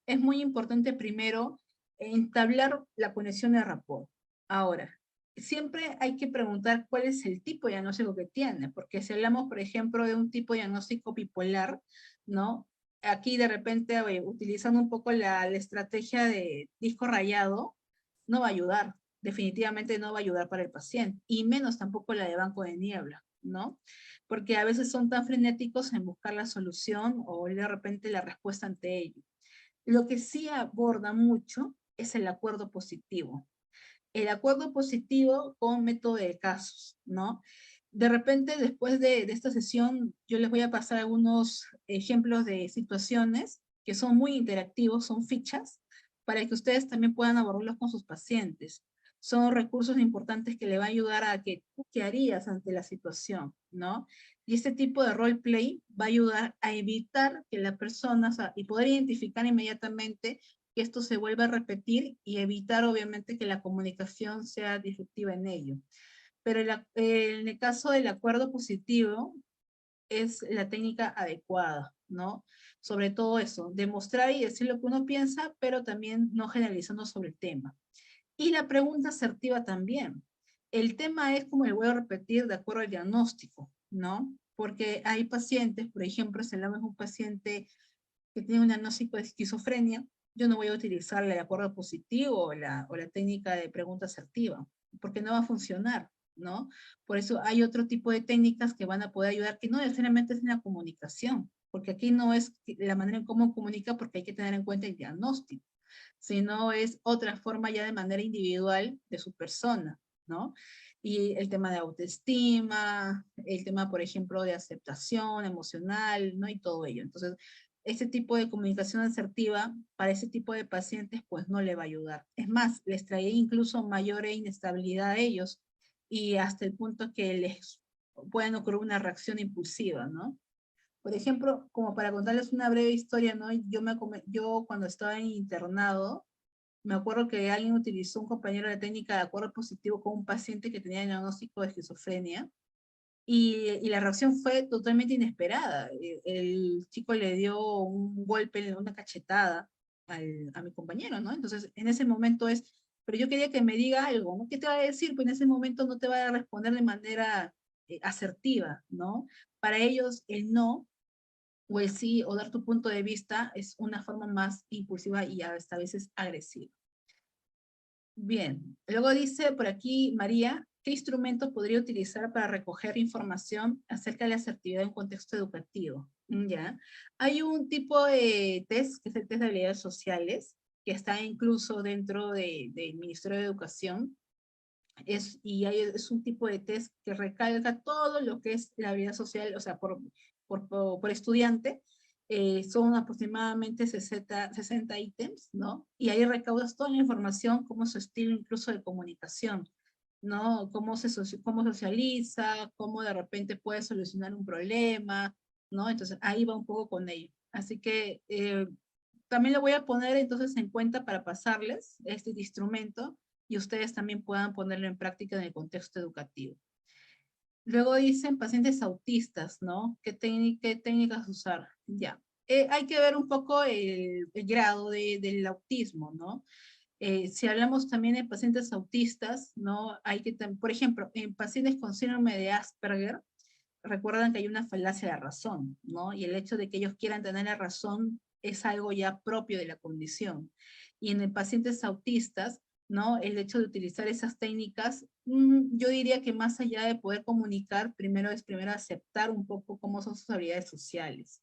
es muy importante primero entablar la conexión de rapport. Ahora, siempre hay que preguntar cuál es el tipo de diagnóstico que tiene, porque si hablamos, por ejemplo, de un tipo de diagnóstico bipolar, ¿no? Aquí de repente, utilizando un poco la estrategia de disco rayado, no va a ayudar, definitivamente no va a ayudar para el paciente, y menos tampoco la de banco de niebla, ¿no? Porque a veces son tan frenéticos en buscar la solución o de repente la respuesta ante ello. Lo que sí aborda mucho es el acuerdo positivo. El acuerdo positivo con método de casos, ¿no? De repente, después de esta sesión, yo les voy a pasar algunos ejemplos de situaciones que son muy interactivos, son fichas, para que ustedes también puedan abordarlos con sus pacientes. Son recursos importantes que le van a ayudar a que tú qué harías ante la situación, ¿no? Y este tipo de roleplay va a ayudar a evitar que la persona, o sea, y poder identificar inmediatamente que esto se vuelva a repetir y evitar obviamente que la comunicación sea disruptiva en ello. Pero en el caso del acuerdo positivo es la técnica adecuada, ¿no? Sobre todo eso, demostrar y decir lo que uno piensa, pero también no generalizando sobre el tema. Y la pregunta asertiva también. El tema es, como le voy a repetir, de acuerdo al diagnóstico, ¿no? Porque hay pacientes, por ejemplo, si hablamos de un paciente que tiene un diagnóstico de esquizofrenia, yo no voy a utilizar el acuerdo positivo o la técnica de pregunta asertiva, porque no va a funcionar, ¿no? Por eso hay otro tipo de técnicas que van a poder ayudar, que no necesariamente es en la comunicación, porque aquí no es la manera en cómo comunica, porque hay que tener en cuenta el diagnóstico, sino es otra forma ya de manera individual de su persona, ¿no? Y el tema de autoestima, el tema, por ejemplo, de aceptación emocional, ¿no? Y todo ello. Entonces, este tipo de comunicación asertiva para ese tipo de pacientes, pues no le va a ayudar. Es más, les trae incluso mayor inestabilidad a ellos y hasta el punto que les pueden ocurrir una reacción impulsiva, ¿no? Por ejemplo, como para contarles una breve historia, ¿no? Yo cuando estaba en internado, me acuerdo que alguien utilizó un compañero de técnica de acuerdo positivo con un paciente que tenía diagnóstico de esquizofrenia y la reacción fue totalmente inesperada. El chico le dio un golpe, una cachetada a mi compañero, ¿no? Entonces, en ese momento es, pero yo quería que me diga algo, ¿no? ¿Qué te va a decir? Pues en ese momento no te va a responder de manera asertiva, ¿no? Para ellos el no o el sí o dar tu punto de vista es una forma más impulsiva y hasta a veces agresiva. Bien, luego dice por aquí María, ¿qué instrumento podría utilizar para recoger información acerca de la asertividad en un contexto educativo? Ya, hay un tipo de test, que es el test de habilidades sociales, que está incluso dentro del Ministerio de Educación, es un tipo de test que recalca todo lo que es la habilidad social, o sea, por estudiante. Son aproximadamente 60 ítems, ¿no? Y ahí recaudas toda la información, como su estilo incluso de comunicación, ¿no? Cómo socializa, cómo de repente puede solucionar un problema, ¿no? Entonces ahí va un poco con ello. Así que también lo voy a poner entonces en cuenta para pasarles este instrumento y ustedes también puedan ponerlo en práctica en el contexto educativo. Luego dicen pacientes autistas, ¿no? ¿Qué técnicas usar? Ya. Hay que ver un poco el grado del autismo, ¿no? Si hablamos también de pacientes autistas, ¿no? Por ejemplo, en pacientes con síndrome de Asperger, recuerdan que hay una falacia de razón, ¿no? Y el hecho de que ellos quieran tener la razón es algo ya propio de la condición. Y en pacientes autistas, ¿no? El hecho de utilizar esas técnicas, yo diría que más allá de poder comunicar, primero aceptar un poco cómo son sus habilidades sociales,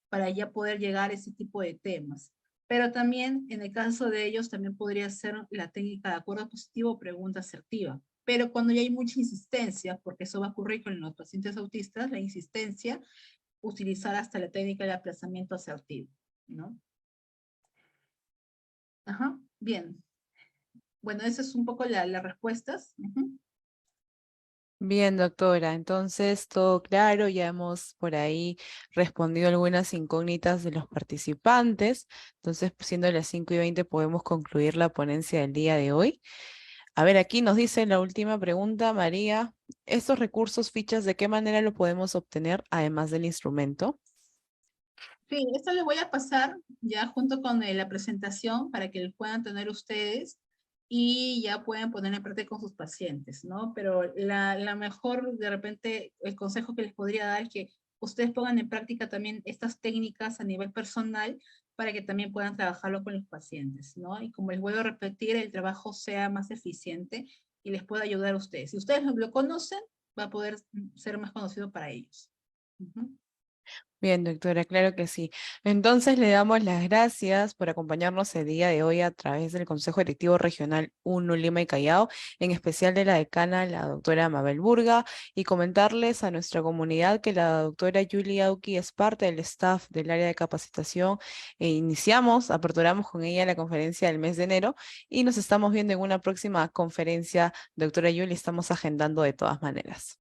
para ya poder llegar a ese tipo de temas. Pero también, en el caso de ellos, también podría ser la técnica de acuerdo positivo o pregunta asertiva. Pero cuando ya hay mucha insistencia, porque eso va a ocurrir con los pacientes autistas, la insistencia, utilizar hasta la técnica de aplazamiento asertivo, ¿no? Ajá, bien. Bueno, esas es un poco las respuestas. Bien, doctora, entonces todo claro, ya hemos por ahí respondido algunas incógnitas de los participantes, entonces siendo las 5:20 podemos concluir la ponencia del día de hoy. A ver, aquí nos dice la última pregunta, María, ¿estos recursos, fichas, de qué manera lo podemos obtener además del instrumento? Sí, esto les voy a pasar ya junto con la presentación para que lo puedan tener ustedes y ya pueden poner en práctica con sus pacientes, ¿no? Pero la mejor, de repente, el consejo que les podría dar es que ustedes pongan en práctica también estas técnicas a nivel personal para que también puedan trabajarlo con los pacientes, ¿no? Y como les vuelvo a repetir, el trabajo sea más eficiente y les pueda ayudar a ustedes. Si ustedes lo conocen, va a poder ser más conocido para ellos. Bien, doctora, claro que sí. Entonces le damos las gracias por acompañarnos el día de hoy a través del Consejo Directivo Regional 1 Lima y Callao, en especial de la decana, la doctora Mabel Burga, y comentarles a nuestra comunidad que la doctora Julie Auki es parte del staff del área de capacitación. Aperturamos con ella la conferencia del mes de enero y nos estamos viendo en una próxima conferencia. Doctora Julie, estamos agendando de todas maneras.